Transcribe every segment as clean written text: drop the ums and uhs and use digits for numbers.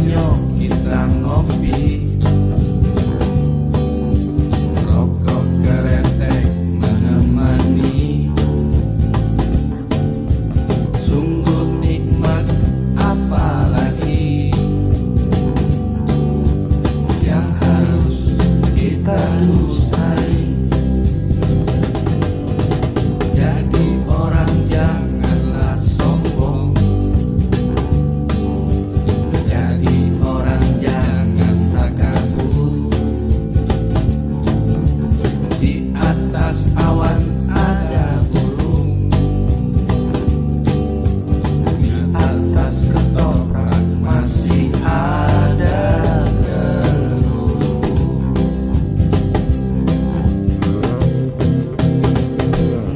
Yuk kita ngopi, rokok keretek menemani. Sungguh nikmat, apalagi yang harus kita lestari. Jadi orang janganlah sombong, jadi orang jangan takabur. Di atas awan ada burung, di atas ketoprak masih ada telur.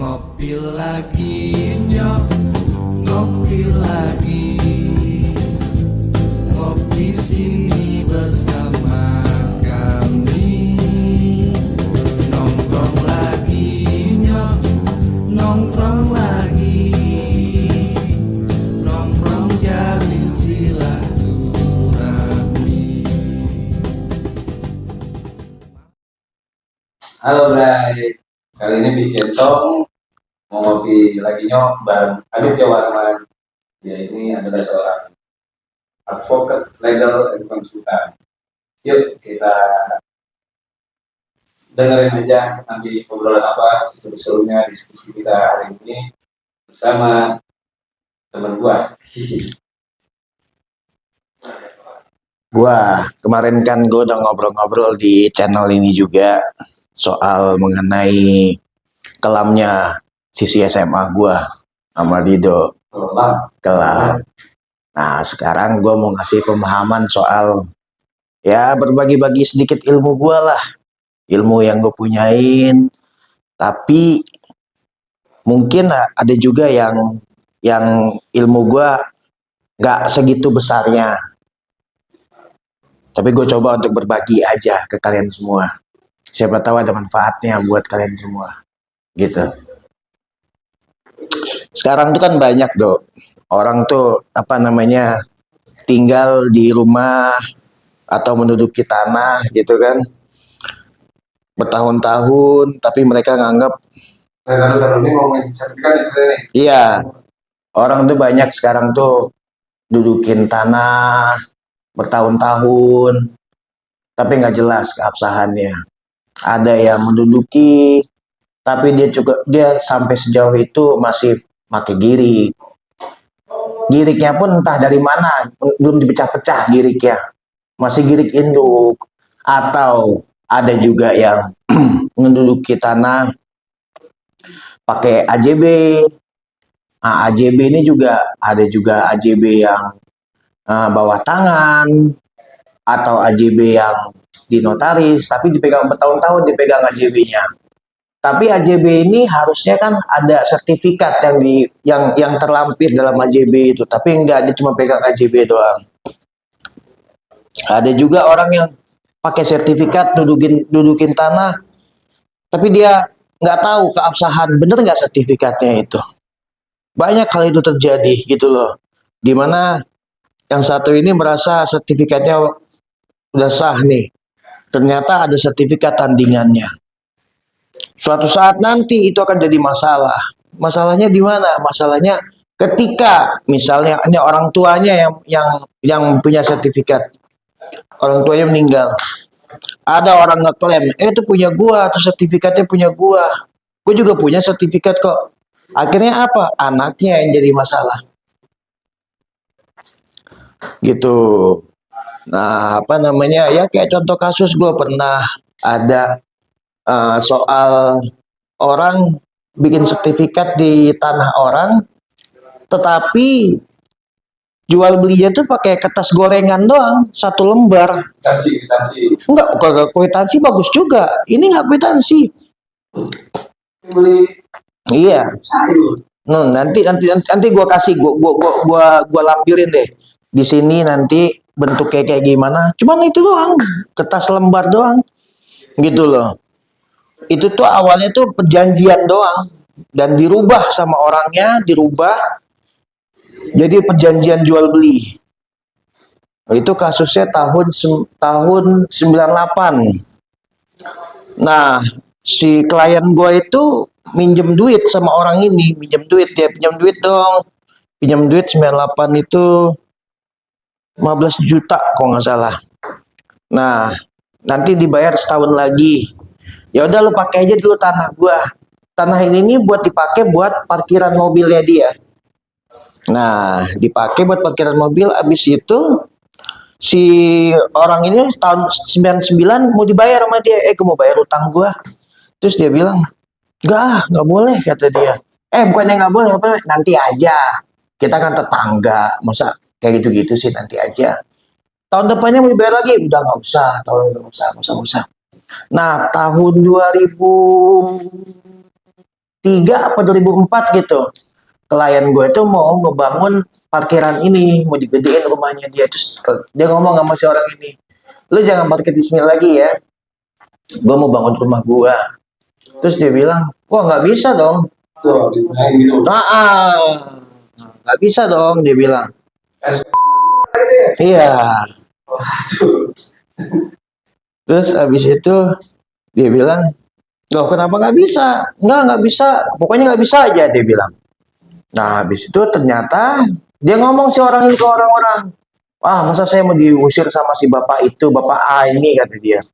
Ngopi lagi, nyok, ngopi lagi, ngopi sini bersama kami. Nongkrong lagi, nyok, nongkrong lagi, nongkrong jalin silaturahmi. Halo Bray, kali ini Bisgentong mau ngopi lagi nyok bareng Aditya Warman. Dia ini adalah seorang advokat legal dan konsultan. Yuk kita dengerin aja nanti obrolan apa seru-serunya diskusi kita hari ini bersama teman gua. Kemarin kan gue udah ngobrol-ngobrol di channel ini juga soal mengenai kelamnya sisi SMA gue sama Dido. Kelam. Nah sekarang gue mau ngasih pemahaman soal ya berbagi-bagi sedikit ilmu gue lah, ilmu yang gue punyain, tapi mungkin ada juga yang ilmu gue nggak segitu besarnya. Tapi gue coba untuk berbagi aja ke kalian semua. Siapa tahu ada manfaatnya buat kalian semua. Gitu. Sekarang tuh kan banyak orang tuh tinggal di rumah atau menduduki tanah gitu kan. Bertahun-tahun tapi mereka nganggap Ini ngomongin sertifikat nih. iya. Orang tuh banyak sekarang tuh dudukin tanah bertahun-tahun tapi nggak jelas keabsahannya. Ada yang menduduki tapi dia sampai sejauh itu masih pakai girik. Giriknya pun entah dari mana, belum dipecah-pecah giriknya, masih girik induk. Atau ada juga yang menduduki tanah pakai AJB. Nah, AJB ini juga ada juga AJB yang bawah tangan atau AJB yang di notaris tapi dipegang bertahun-tahun dipegang AJB-nya. Tapi AJB ini harusnya kan ada sertifikat yang terlampir dalam AJB itu, tapi enggak, dia cuma pegang AJB doang. Ada juga orang yang pakai sertifikat dudukin tanah tapi dia nggak tahu keabsahan bener nggak sertifikatnya itu. Banyak hal itu terjadi gitu loh, dimana yang satu ini merasa sertifikatnya udah sah nih, ternyata ada sertifikat tandingannya. Suatu saat nanti itu akan jadi masalah. Masalahnya di mana? Masalahnya ketika misalnya hanya orang tuanya yang punya sertifikat, orang tuanya meninggal, ada orang ngeklaim, itu punya gua, atau sertifikatnya punya gua juga punya sertifikat kok. Akhirnya apa? Anaknya yang jadi masalah. Gitu. Nah, ya kayak contoh kasus gue pernah ada soal orang bikin sertifikat di tanah orang, tetapi jual belinya tuh pakai kertas gorengan doang, satu lembar. Kwitansi. Enggak, kwitansi bagus juga. Ini nggak kwitansi. Beli. Iya. Nanti gue kasih, gua lampirin deh. Di sini nanti bentuknya kayak gimana. Cuman itu doang, kertas lembar doang. Gitu loh. Itu tuh awalnya tuh perjanjian doang dan dirubah sama orangnya, dirubah jadi perjanjian jual beli. Itu kasusnya tahun 98. Nah, si klien gua itu minjem duit sama orang ini, minjem duit, dia pinjam duit dong. Pinjam duit 98 itu 15 juta kalau nggak salah. Nah, nanti dibayar setahun lagi. Ya udah lu pakai aja dulu tanah gua. Tanah ini nih buat dipakai buat parkiran mobilnya dia. Nah, dipakai buat parkiran mobil. Abis itu si orang ini tahun 99 mau dibayar sama dia. Gue mau bayar utang gua. Terus dia bilang, nggak boleh kata dia. Bukannya nggak boleh, apa? Nanti aja. Kita kan tetangga, masa kayak gitu-gitu sih, nanti aja. Tahun depannya mau dibayar lagi, udah nggak usah, tahun nggak usah, nggak usah. Nah, tahun 2003 apa 2004 gitu, klien gue itu mau ngebangun parkiran ini, mau digedein rumahnya dia. Terus dia ngomong sama si orang ini, lu jangan parkir di sini lagi ya, gue mau bangun rumah gue. Terus dia bilang, wah nggak bisa dong. Tuh, ditanyain gitu. Nggak bisa dong, dia bilang. Gitu ya? Iya. Waduh. Terus abis itu dia bilang, loh kenapa nggak bisa? Nggak bisa. Pokoknya nggak bisa aja, dia bilang. Nah, habis itu ternyata dia ngomong si orang ini ke orang-orang. Wah, masa saya mau diusir sama si bapak itu, bapak A ini, kata dia.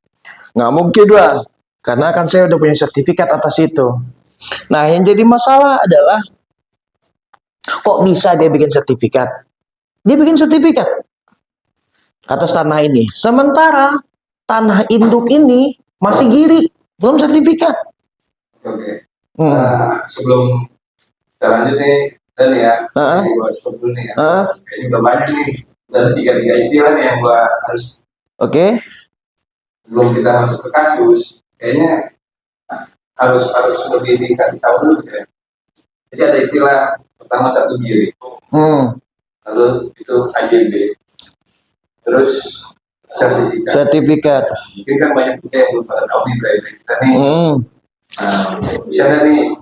Nggak mungkin lah. Karena kan saya udah punya sertifikat atas itu. Nah, yang jadi masalah adalah, kok bisa dia bikin sertifikat? Dia bikin sertifikat atas tanah ini. Sementara tanah induk ini masih giri, belum sertifikat. Oke. Hmm. Sebelum kita lanjut nih, dan ya, Heeh. ini gua stop dulu nih ya. Heeh. Kayaknya udah banyak nih. Udah tiga istilah nih yang gua harus, Oke. sebelum kita masuk ke kasus, kayaknya harus lebih dikasih tahu dulu ya. Jadi ada istilah pertama satu giri, lalu itu AJB, terus sertifikat. Sertifikat. Mungkin kan banyak juga yang belum pada tahu nih dari kita nih. Misalnya nih,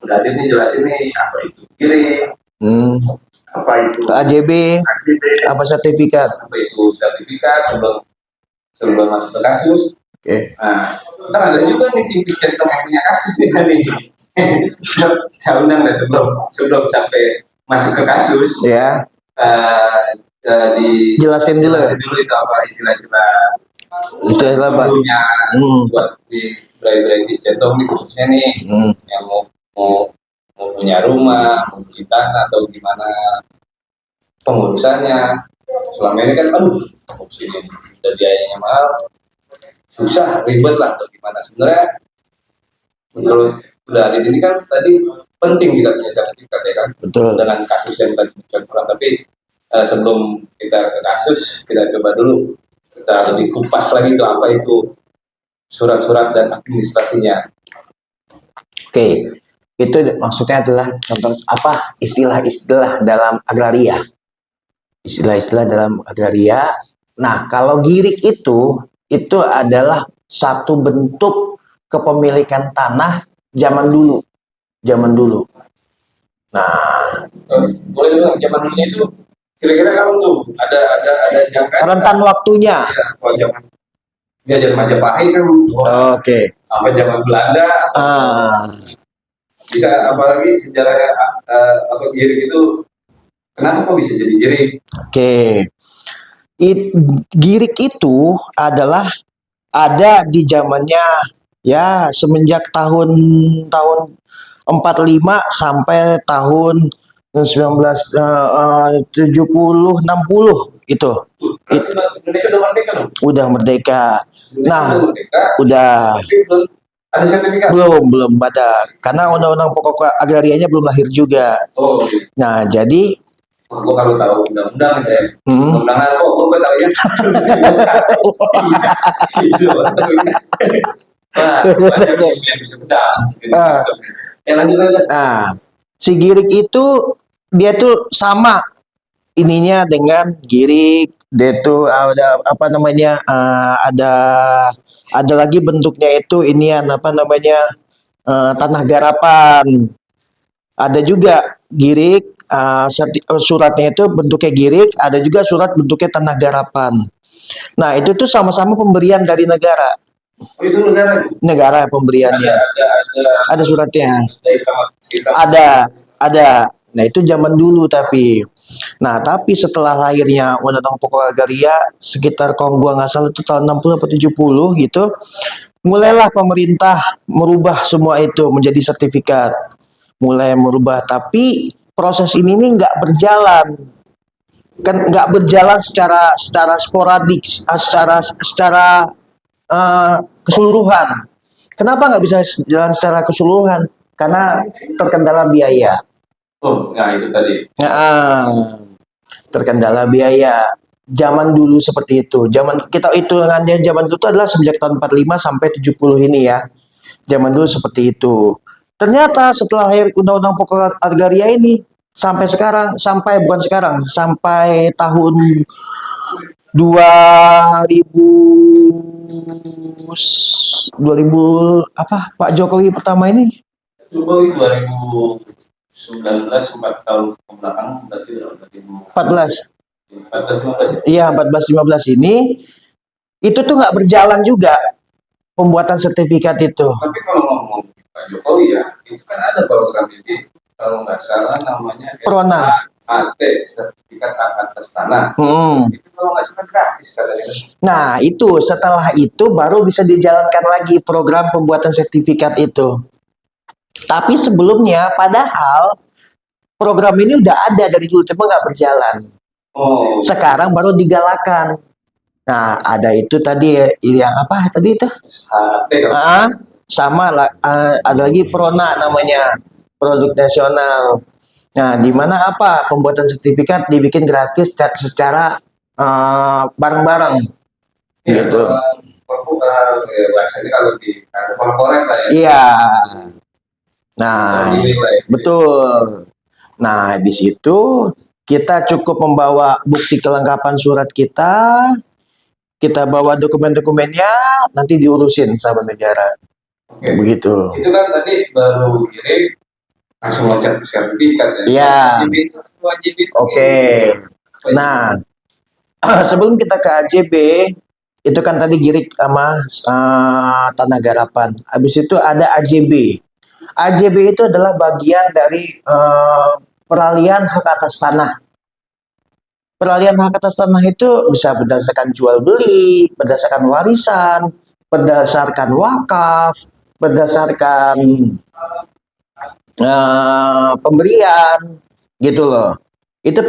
udah ada nih jelasin nih apa itu giri, apa itu AJB, apa sertifikat? apa itu sertifikat sebelum masuk ke kasus. Oke. Nah, ntar ada juga nih tim Centong yang punya kasus nih tadi. Kita undang deh sebelum sampai masuk ke kasus. Ya. Jelasin dulu itu apa istilah-istilah apa? Buat di Brigis Centong nih khususnya nih yang mau punya rumah, mau beli tanah atau gimana pengurusannya. Selama ini kan sini udah biayanya mahal, susah, ribet lah atau gimana. Sebenarnya menurut udah ini kan tadi penting kita punya sertifikat ya kan. Betul. Dengan kasus yang tadi kurang, tapi sebelum kita ke kasus, kita coba dulu kita lebih kupas lagi itu apa itu surat-surat dan administrasinya. Oke. Itu maksudnya adalah contoh apa istilah-istilah dalam agraria. Istilah-istilah dalam agraria. Nah, kalau girik itu adalah satu bentuk kepemilikan tanah zaman dulu. Nah, boleh dong zaman dulu itu kira-kira kamu tuh ada jangka rentan waktunya. Ya, kalau zaman jajahan Majapahit kan. Oke. Apa zaman Belanda? Bisa apalagi sejarahnya apa girik itu kenapa kok bisa jadi girik? Oke. Girik itu adalah ada di zamannya ya semenjak tahun 45 sampai tahun 1970 60 itu. Indonesia udah merdeka loh. Udah merdeka. Nah, merdeka, udah. Ada sertifikat? Belum ada. Karena undang-undang pokok agrarianya belum lahir juga. Oh, iya. Nah, jadi gua kalau tahu undang-undang ya. Undangan kok gua tahu ya. Banyak yang bisa bedah. Lanjut aja. Nah, si girik itu dia tuh sama ininya dengan girik, dia tuh ada apa namanya ada lagi bentuknya itu inian apa namanya tanah garapan, ada juga girik suratnya itu bentuknya girik, ada juga surat bentuknya tanah garapan. Nah, itu tuh sama-sama pemberian dari negara. Oh, itu negara. Negara pemberiannya. Ada Ada suratnya. hitam. Ada. Nah, itu zaman dulu tapi. Nah, tapi setelah lahirnya Undang-Undang Pokok Agraria sekitar kalau gua nggak salah itu tahun 60 atau 70 gitu, mulailah pemerintah merubah semua itu menjadi sertifikat. Mulai merubah, tapi proses ini nih nggak berjalan. Kan nggak berjalan secara sporadik, secara keseluruhan. Kenapa nggak bisa jalan secara keseluruhan? Karena terkendala biaya. Oh, nah itu tadi. Nah, terkendala biaya. Zaman dulu seperti itu. Zaman kita hitungannya zaman itu adalah sejak tahun 45 sampai 70 ini ya. Zaman dulu seperti itu. Ternyata setelah akhir Undang-Undang Pokok Agraria ini sampai sekarang, bukan sekarang, sampai tahun 2000 apa Pak Jokowi pertama ini Jokowi 2019 4 tahun ke belakang berarti 14. 14 15 ya. Iya, 14-15 ini itu tuh nggak berjalan juga pembuatan sertifikat itu. Tapi kalau ngomong Pak Jokowi ya, itu kan ada program ini kalau nggak salah namanya Prona. AT, sertifikat hak atas tanah. Itu kalau nggak salah gratis katanya. Nah, itu setelah itu baru bisa dijalankan lagi program pembuatan sertifikat itu. Tapi sebelumnya, padahal program ini udah ada dari dulu, cuma nggak berjalan. Oh, Sekarang baru digalakan. Nah, ada itu tadi yang apa tadi itu? AT kalau Ah, sama lah, ada lagi Prona namanya, produk nasional. Nah, di mana apa pembuatan sertifikat dibikin gratis secara bareng-bareng ya, gitu. bahasanya kalau di kantor korporat lah ya. Iya. Nah, Dinilai. betul. Nah, di situ kita cukup membawa bukti kelengkapan surat kita bawa dokumen-dokumennya, nanti diurusin sama negara. Oke. Begitu. Itu kan tadi baru kirim langsung loncat ke sertifikat ya. Iya. Wajib itu. Oke. Nah, sebelum kita ke AJB, itu kan tadi girik sama tanah garapan. Habis itu ada AJB. AJB itu adalah bagian dari peralihan hak atas tanah. Peralihan hak atas tanah itu bisa berdasarkan jual beli, berdasarkan warisan, berdasarkan wakaf, berdasarkan pemberian, gitu loh. Itu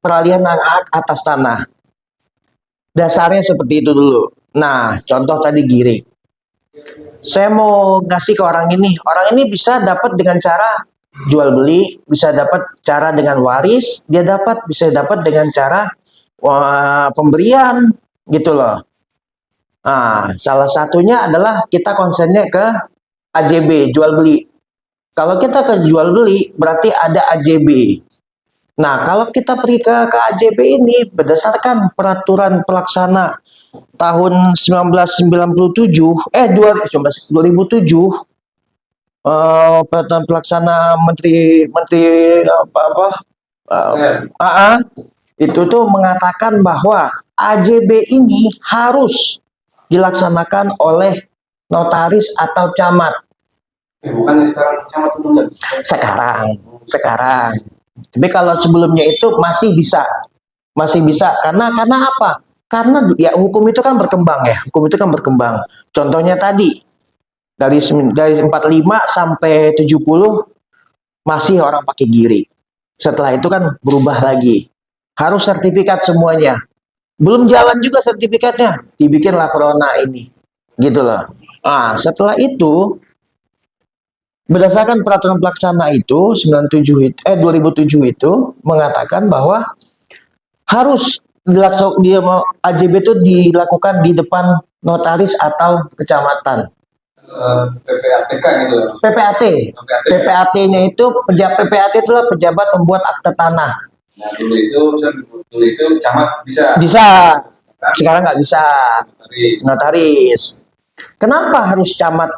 peralihan hak atas tanah. Dasarnya seperti itu dulu. Nah, contoh tadi girik. Saya mau ngasih ke orang ini bisa dapat dengan cara jual beli, bisa dapat cara dengan waris, bisa dapat dengan cara pemberian, gitu loh. Nah, salah satunya adalah kita konsennya ke AJB, jual beli. Kalau kita ke jual beli, berarti ada AJB. Nah, kalau kita pergi ke AJB ini berdasarkan peraturan pelaksana tahun 1997, 2007, peraturan pelaksana menteri itu tuh mengatakan bahwa AJB ini harus dilaksanakan oleh notaris atau camat. Bukannya sekarang camat itu enggak? Sekarang. Tapi kalau sebelumnya itu masih bisa karena apa? Karena ya hukum itu kan berkembang ya. Contohnya tadi dari 45 sampai 70 masih orang pakai girik. Setelah itu kan berubah lagi. Harus sertifikat semuanya. Belum jalan juga sertifikatnya, dibikinlah Prona ini. Gitu loh. Nah, setelah itu berdasarkan peraturan pelaksana itu 2007 itu mengatakan bahwa harus AJB itu dilakukan di depan notaris atau kecamatan. PPATK gitu. PPAT-nya itu PPAT itulah pejabat pembuat akte tanah. Nah, dulu itu camat bisa. Bisa. Sekarang nggak bisa. Notaris. Kenapa harus camat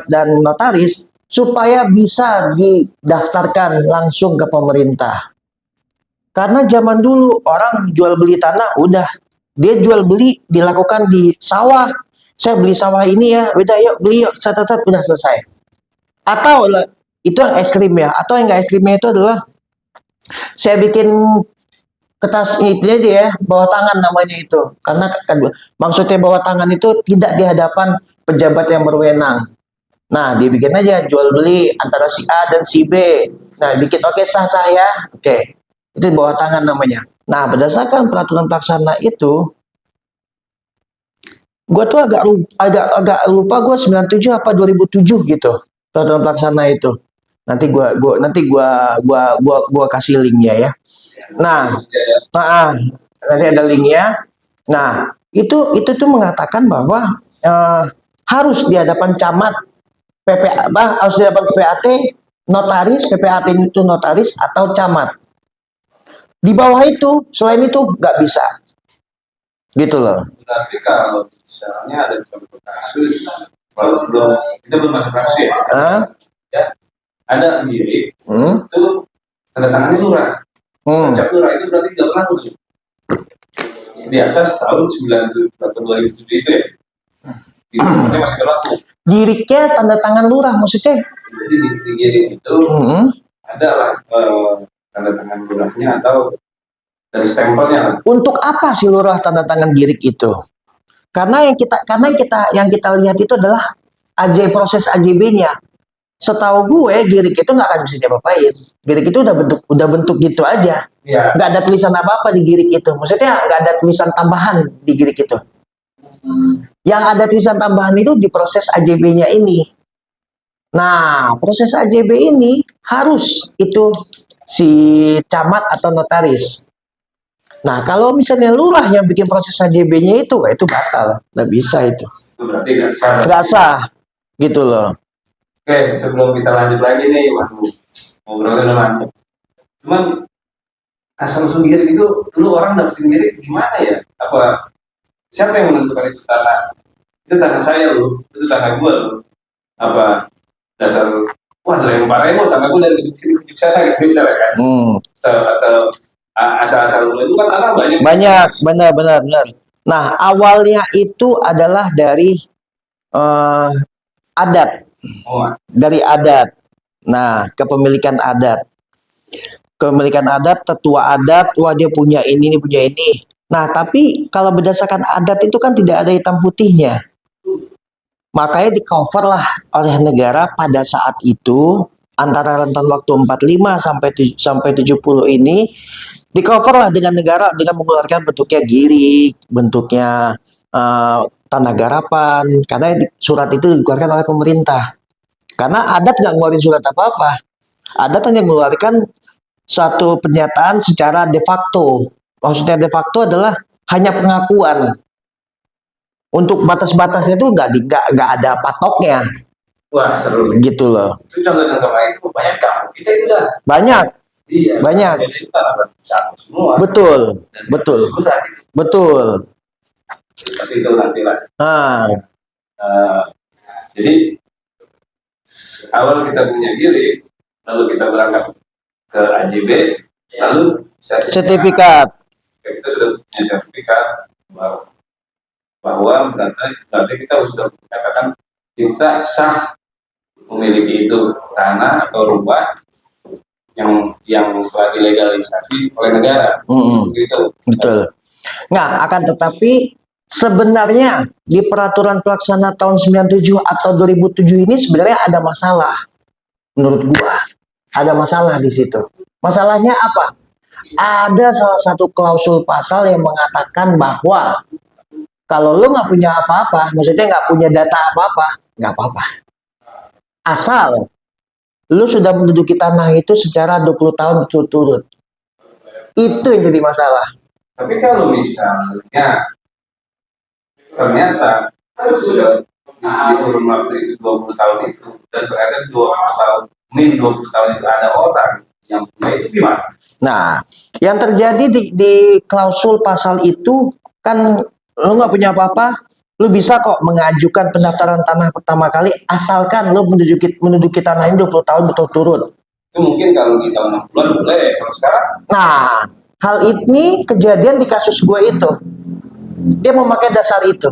dan notaris? supaya bisa didaftarkan langsung ke pemerintah. Karena zaman dulu orang jual beli tanah udah dia jual beli dilakukan di sawah. Saya beli sawah ini ya, udah yuk beli yuk, setetet udah selesai. Atau itu yang ekstrim ya, atau yang nggak ekstrimnya itu adalah saya bikin kertas itu aja ya, bawah tangan namanya itu. Karena maksudnya bawah tangan itu tidak di hadapan pejabat yang berwenang. Nah, dibikin aja jual beli antara si A dan si B. Nah, bikin oke sah-sah ya. Oke. Itu bawah tangan namanya. Nah, berdasarkan peraturan pelaksana itu, gue tuh agak lupa gue 97 apa 2007 gitu. Peraturan pelaksana itu. Nanti gua kasih linknya ya. Nah, nanti ada linknya. Nah, itu tuh mengatakan bahwa harus di hadapan camat, PPA, harus di hadapan PPAT, notaris, PPAT itu notaris atau camat. Di bawah itu, selain itu nggak bisa. Gitu loh. Berarti kalau misalnya ada contoh kasus, kalau kita belum masuk kasus ya, ya ada girik, itu tanda tangannya lurah. Cap lurah itu berarti nggak berlaku tuh. Di atas tahun 97 atau 2007 itu ya, itu masih berlaku. Giriknya tanda tangan lurah maksudnya? Jadi di girik itu ada lah tanda tangan lurahnya atau dari stempelnya lah. Untuk apa sih lurah tanda tangan girik itu? Karena yang kita lihat itu adalah proses AJB-nya. Setahu gue girik itu nggak akan bisa diapa-apain. Girik itu udah bentuk gitu aja. Ya. Nggak ada tulisan apa-apa di girik itu. Maksudnya nggak ada tulisan tambahan di girik itu. Yang ada tulisan tambahan itu di proses AJB-nya ini. Nah, proses AJB ini harus itu si camat atau notaris. Nah, kalau misalnya lurah yang bikin proses AJB-nya itu batal, nggak bisa itu. Itu berarti nggak sah. Nggak sah, gitu loh. Oke, sebelum kita lanjut lagi nih, waduh, ngobrolnya udah mantep. Cuman asal usul girik itu dulu orang dapetin girik gimana ya? Apa siapa yang menentukan itu tanah? Itu tanah saya loh, itu tanah gue loh. Apa dasar wah lemparannya mau tanah gue dari sini ke sana gitu misalnya kan? Atau asal-asal dulu itu kan tanah banyak. Benar. Nah, awalnya itu adalah dari adat. Dari adat. Nah, kepemilikan adat. Kepemilikan adat, tetua adat, wah dia punya ini punya ini. Nah, tapi kalau berdasarkan adat itu kan tidak ada hitam putihnya. Makanya di cover lah oleh negara pada saat itu antara rentan waktu 45 sampai 70 ini di cover lah dengan negara dengan mengeluarkan bentuknya girik, bentuknya tanah garapan, karena surat itu dikeluarkan oleh pemerintah. Karena adat nggak ngeluarin surat apa-apa. Adat hanya mengeluarkan satu pernyataan secara de facto. Maksudnya de facto adalah hanya pengakuan. Untuk batas-batasnya itu nggak ada patoknya. Wah seru. Gitu loh. Itu contoh-contoh lain itu banyak kampung kita itu dah. Banyak. Iya. Banyak. Itu tanah semua. Betul. Tapi itu nanti lah. Jadi awal kita punya girik, lalu kita berangkat ke AJB, lalu sertifikat. Kita sudah punya sertifikat bahwa berarti kita sudah menyatakan kita sah memiliki itu tanah atau rumah yang telah dilegalisasi oleh negara. Gitu. Betul. Nah, akan tetapi sebenarnya di peraturan pelaksana tahun 97 atau 2007 ini sebenarnya ada masalah. Menurut gua, ada masalah di situ. Masalahnya apa? Ada salah satu klausul pasal yang mengatakan bahwa kalau lu nggak punya apa-apa, maksudnya nggak punya data apa-apa, nggak apa-apa. Asal lu sudah menduduki tanah itu secara 20 tahun berturut-turut. Itu yang jadi masalah. Tapi kalau misalnya ternyata sudah di kurun waktu itu 20 tahun itu dan ternyata 20 tahun, 20 tahun itu ada orang yang punya itu gimana? Nah, yang terjadi di klausul pasal itu kan lu nggak punya apa-apa, Lu bisa kok mengajukan pendaftaran tanah pertama kali asalkan lu menduduki tanah ini 20 tahun berturut-turut. Itu mungkin kalau kita 6 bulan boleh, kalau sekarang Nah, hal ini kejadian di kasus gue itu. Dia memakai dasar itu.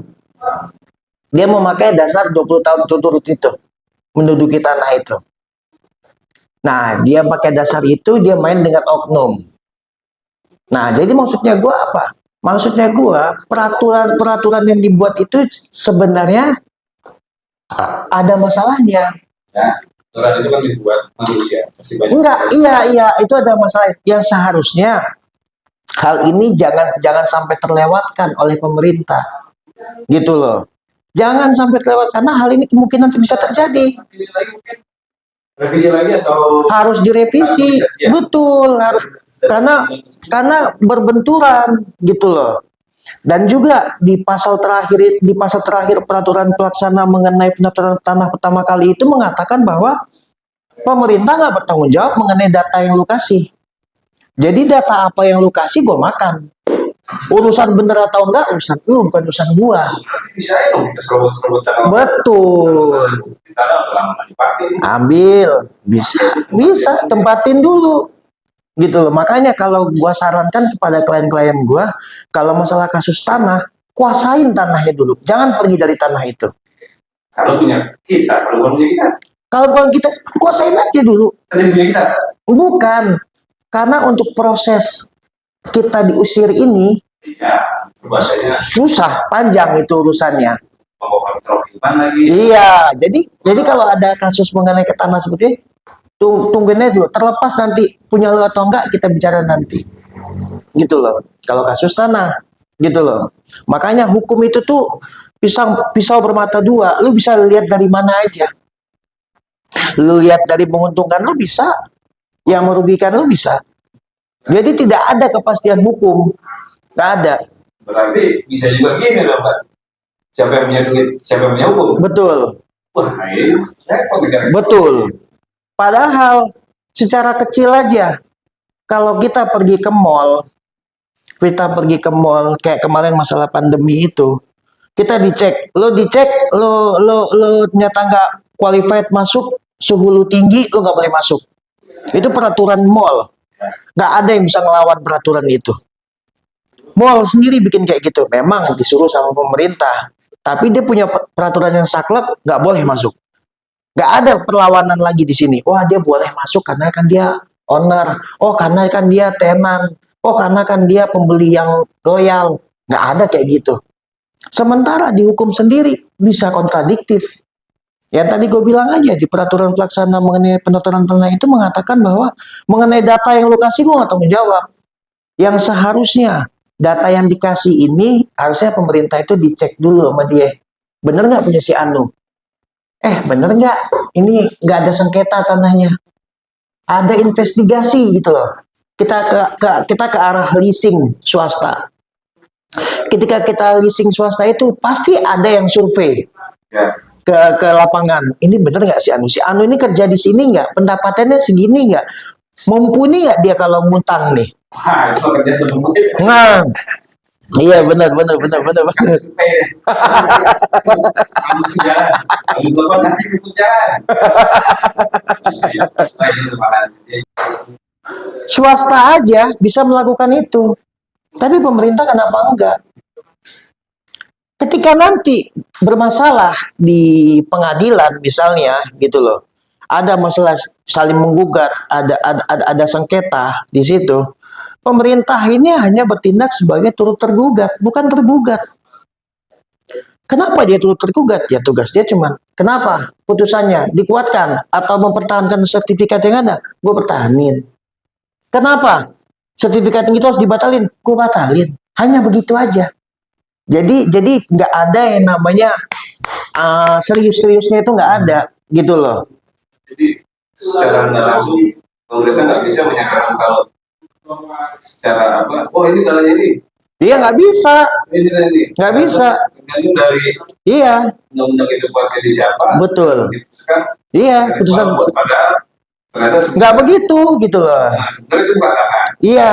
Dia memakai dasar 20 tahun berturut-turut itu. Menduduki tanah itu. Nah, dia pakai dasar itu, dia main dengan oknum. Nah, jadi maksudnya gue apa? Maksudnya gue, peraturan-peraturan yang dibuat itu sebenarnya ada masalahnya. ya, aturan itu kan dibuat manusia, pasti banyak. Enggak, iya, itu ada masalah. Yang seharusnya hal ini jangan sampai terlewatkan oleh pemerintah. Gitu loh. Jangan sampai terlewat karena hal ini kemungkinan bisa terjadi. Ini lagi mungkin revisi lagi atau Harus direvisi. harmonisasi ya? Betul, harus karena berbenturan gitu loh. Dan juga di pasal terakhir peraturan pelaksana mengenai pendaftaran tanah pertama kali itu mengatakan bahwa pemerintah nggak bertanggung jawab mengenai data yang lu kasih. Jadi data apa yang lu kasih gue makan. Urusan bener atau enggak urusan lu, bukan urusan gua. Bisa ya dong kita serobot tanah. Betul. Kita ada lama dipakai. Ambil, bisa tempatin dulu. Gitu loh. Makanya kalau gua sarankan kepada klien-klien gua, kalau masalah kasus tanah, kuasain tanahnya dulu. Jangan pergi dari tanah itu. Kalau punya kita, kalau bukan punya kita, Kalau bukan kita, kuasain aja dulu. tadi punya kita. Bukan. Karena untuk proses kita diusir ini, Iya, bahasanya susah, panjang itu urusannya. membawa keterwakilan lagi. Iya, jadi kalau ada kasus mengenai ke tanah seperti itu, tungguin aja dulu. Terlepas nanti punya lo atau enggak, kita bicara nanti. Gitu loh. Kalau kasus tanah, gitu loh. Makanya hukum itu tuh pisau bermata dua. Lu bisa lihat dari mana aja. Lu lihat dari menguntungkan lu bisa, yang merugikan lu bisa. Jadi tidak ada kepastian hukum. Nggak ada. Berarti bisa juga gini dong, Pak. Siapa yang punya duit, siapa yang punya hukum. Betul. Wah, ini repot negara. Betul. Padahal secara kecil aja, kalau kita pergi ke mall, kayak kemarin masalah pandemi itu, kita dicek, lo ternyata nggak qualified masuk, suhu lu tinggi, lo nggak boleh masuk. Itu peraturan mall. Nggak ada yang bisa ngelawan peraturan itu. Mall sendiri bikin kayak gitu, memang disuruh sama pemerintah, tapi dia punya peraturan yang saklek, nggak boleh masuk. Nggak ada perlawanan lagi di sini. Wah, dia boleh masuk karena kan dia owner. Oh, karena kan dia tenan. Oh, karena kan dia pembeli yang loyal. Nggak ada kayak gitu. Sementara di hukum sendiri bisa kontradiktif. Yang tadi gue bilang aja di peraturan pelaksana mengenai pendaftaran tanah itu mengatakan bahwa mengenai data yang lokasi gue nggak tanggung jawab. Yang seharusnya data yang dikasih ini harusnya pemerintah itu dicek dulu sama dia. Bener nggak punya si Anu? Bener nggak? Ini nggak ada sengketa tanahnya. Ada investigasi gitu loh. Kita ke arah leasing swasta. Ketika kita leasing swasta itu pasti ada yang survei Ya. ke lapangan. Ini bener nggak si Anu? Si Anu ini kerja di sini nggak? Pendapatannya segini nggak? Mumpuni nggak dia kalau ngutang nih? Wah, itu kerja semua. Nah, iya benar. Kamu jalan, kamu bapak nasi itu jalan. Swasta aja bisa melakukan itu. Tapi pemerintah kenapa enggak? Ketika nanti bermasalah di pengadilan misalnya gitu loh. Ada masalah saling menggugat, ada sengketa di situ. Pemerintah ini hanya bertindak sebagai turut tergugat, bukan tergugat. Kenapa dia turut tergugat? Ya tugas dia cuman, kenapa putusannya dikuatkan atau mempertahankan sertifikat yang ada? Gue pertahanin. Kenapa? Sertifikat itu harus dibatalin? Gue batalin. Hanya begitu aja. Jadi nggak ada yang namanya serius-seriusnya itu nggak ada, gitu loh. Jadi secara nggak langsung pemerintah nggak bisa menyatakan kalau secara apa? Oh ini jalannya ini. Iya nggak bisa, Ini tadi. nggak bisa. Tergantung dari Iya, undang-undang itu buatnya di siapa. betul. Diputuskan. Iya, putusan Padahal ternyata nggak begitu, gitu loh. Nah, sebenarnya itu katakan. Iya,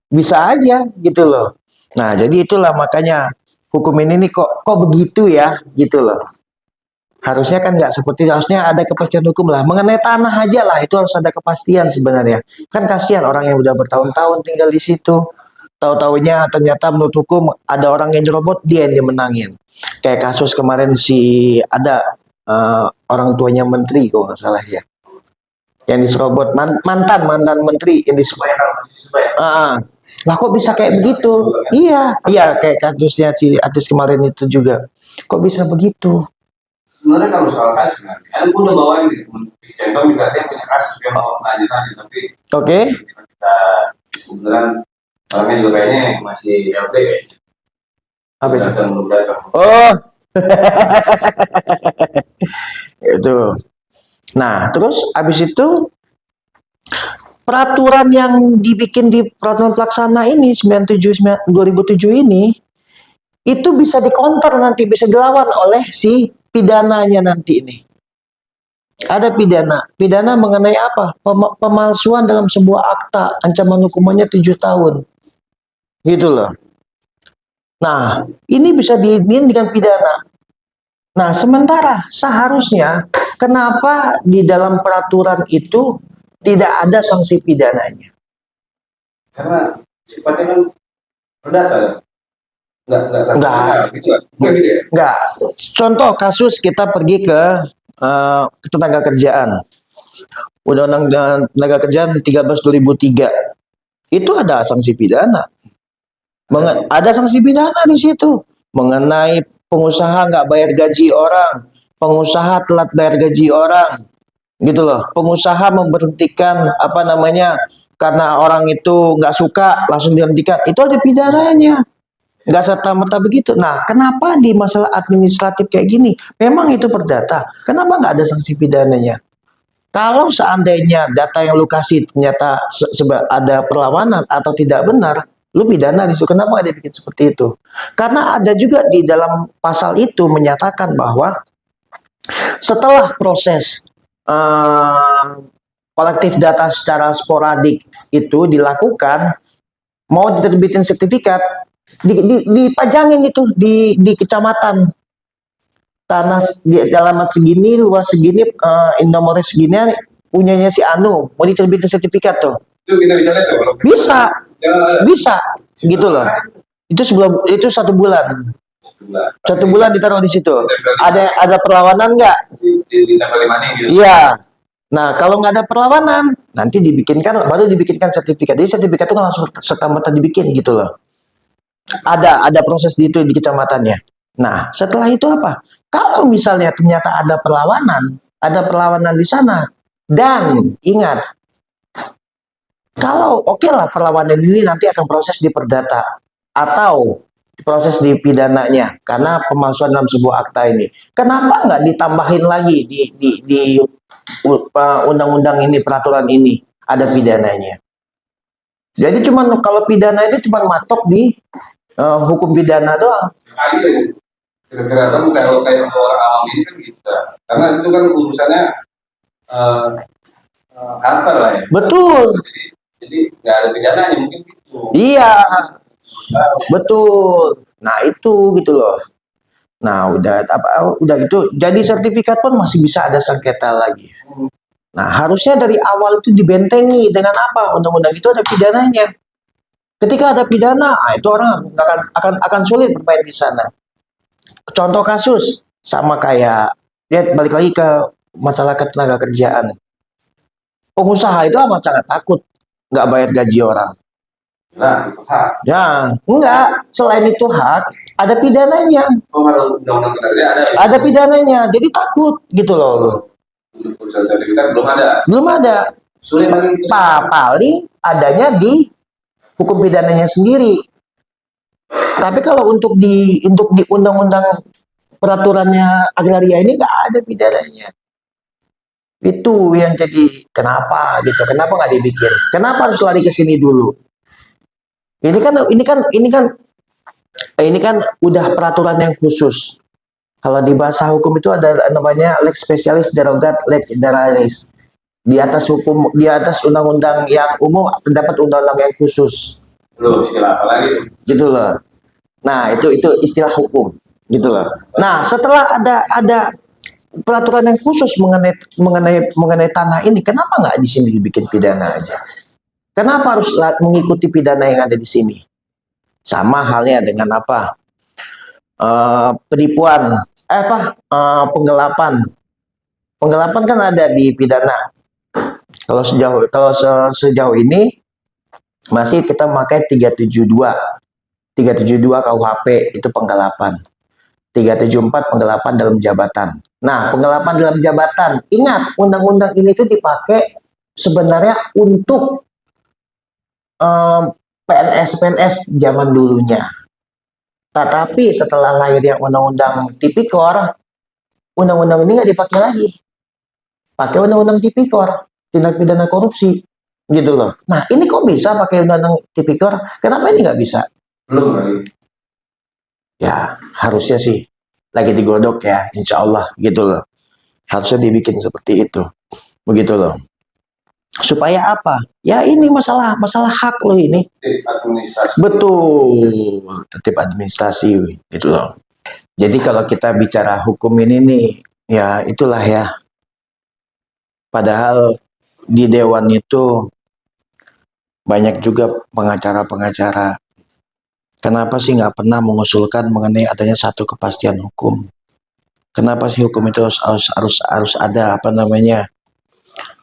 bisa aja gitu loh. Nah, jadi itulah makanya hukum ini nih kok begitu ya, gitu loh. Harusnya kan nggak seperti itu, harusnya ada kepastian hukum lah. Mengenai tanah aja lah, itu harus ada kepastian sebenarnya. Kan kasihan orang yang udah bertahun-tahun tinggal di situ. Tahu-taunya ternyata menurut hukum ada orang yang nyerobot, dia yang dimenangin. Kayak kasus kemarin ada orang tuanya menteri kalau nggak salah ya, yang diserobot mantan menteri yang lah kok bisa kayak begitu? Iya, iya kayak kasusnya si artis kemarin itu juga. Kok bisa begitu? Sebenarnya kalau soal kasus nanti, kan gue udah bawain nih, contoh juga dia punya kasus yang mau nanya-nanya, tapi Oke. kita kebetulan orangnya juga kayaknya masih LP kayaknya. Apa itu? Datang. Oh, itu. Nah, terus habis itu peraturan yang dibikin di peraturan pelaksana ini 97 2007 ini itu bisa dikonter nanti, bisa dilawan oleh si pidananya nanti ini. Ada pidana mengenai apa? Pemalsuan dalam sebuah akta, ancaman hukumannya 7 tahun. Gitu loh. Nah, ini bisa diinin dengan pidana. Nah, sementara seharusnya kenapa di dalam peraturan itu tidak ada sanksi pidananya? Karena sifatnya kan perdata. Enggak gitu kan? Enggak gitu ya? Enggak. Contoh kasus kita pergi ke tenaga kerjaan. Undang-Undang Tenaga Kerjaan 13 2003. Itu ada sanksi pidana. Ada sanksi pidana di situ mengenai pengusaha nggak bayar gaji orang, pengusaha telat bayar gaji orang, gitu loh. Pengusaha memberhentikan apa namanya karena orang itu nggak suka langsung dihentikan, itu ada pidananya. Nggak serta-merta begitu. Nah, kenapa di masalah administratif kayak gini? Memang itu perdata. Kenapa nggak ada sanksi pidananya? Kalau seandainya data yang lu kasih ternyata ada perlawanan atau tidak benar, lu pidana di situ. Kenapa ada bikin seperti itu? Karena ada juga di dalam pasal itu menyatakan bahwa setelah proses kolektif data secara sporadik itu dilakukan, mau diterbitin sertifikat, dipajangin itu di kecamatan, tanah di alamat segini, luas segini, nomornya segini, punyanya si Anu, mau diterbitin sertifikat tuh. Itu kita bisa lihat kalau bisa gitu loh. Itu 1 bulan. 1 bulan ditaruh di situ. Ada perlawanan nggak? Iya. Nah, kalau nggak ada perlawanan, nanti baru dibikinkan sertifikat. Jadi sertifikat itu kan langsung serta-merta dibikin gitu loh. Ada proses di kecamatannya. Nah, setelah itu apa? Kalau misalnya ternyata ada perlawanan di sana, dan ingat, kalau oke lah perlawanan ini nanti akan proses di perdata atau proses di pidananya karena pemalsuan dalam sebuah akta ini. Kenapa nggak ditambahin lagi di undang-undang ini, peraturan ini ada pidananya? Jadi kalau pidana itu cuma matok di hukum pidana doang. Kira-kira kalau kayak orang awam ini kan gitu, karena itu kan urusannya kantor lah ya. Betul. Jadi nggak ada pidananya mungkin gitu. Iya, betul. Nah itu gitu loh. Nah udah gitu. Jadi sertifikat pun masih bisa ada sengketa lagi. Nah harusnya dari awal itu dibentengi dengan apa? Undang-undang itu ada pidananya. Ketika ada pidana, itu orang akan sulit bermain di sana. Contoh kasus sama kayak dia balik lagi ke masalah ketenaga kerjaan. Pengusaha itu amat sangat takut nggak bayar gaji orang. Nah, itu hak. Ya, enggak. Selain itu hak, ada pidananya. Oh, kalau undang-undang kerja ada. Ada pidananya, jadi takut gitu loh. Untuk urusan sertifikat belum ada. Belum ada. Sulit lagi. Paling adanya di hukum pidananya sendiri. Tapi kalau untuk di undang-undang peraturannya agraria ini nggak ada pidananya. Itu yang jadi kenapa gitu? Kenapa nggak dibikin? Kenapa harus lari ke sini dulu? Ini kan udah peraturan yang khusus. Kalau di bahasa hukum itu ada namanya lex specialis derogat lex generalis. Di atas undang-undang yang umum terdapat undang-undang yang khusus. Loh, istilah apa lagi tuh? Gitu loh. Nah, itu istilah hukum, gitu loh. Nah, setelah ada peraturan yang khusus mengenai tanah ini, kenapa nggak di sini dibikin pidana aja? Kenapa harus mengikuti pidana yang ada di sini? Sama halnya dengan apa? Penipuan, penggelapan. Penggelapan kan ada di pidana. Kalau sejauh ini masih kita memakai 372. 372 KUHP itu penggelapan. 374 penggelapan dalam jabatan. Nah, penggelapan dalam jabatan, ingat undang-undang ini tuh dipakai sebenarnya untuk PNS-PNS zaman dulunya. Tetapi setelah lahirnya undang-undang Tipikor, undang-undang ini nggak dipakai lagi. Pakai undang-undang Tipikor, tindak pidana korupsi, gitu loh. Nah, ini kok bisa pakai undang-undang Tipikor? Kenapa ini nggak bisa? Belum kali. Ya, harusnya sih lagi digodok ya, insya Allah, gitu loh. Harusnya dibikin seperti itu, begitu loh. Supaya apa? Ya ini masalah hak loh ini. Administrasi. Betul, tertib administrasi, gitu loh. Jadi kalau kita bicara hukum ini nih, ya itulah ya. Padahal di dewan itu banyak juga pengacara-pengacara. Kenapa sih nggak pernah mengusulkan mengenai adanya satu kepastian hukum? Kenapa sih hukum itu harus ada apa namanya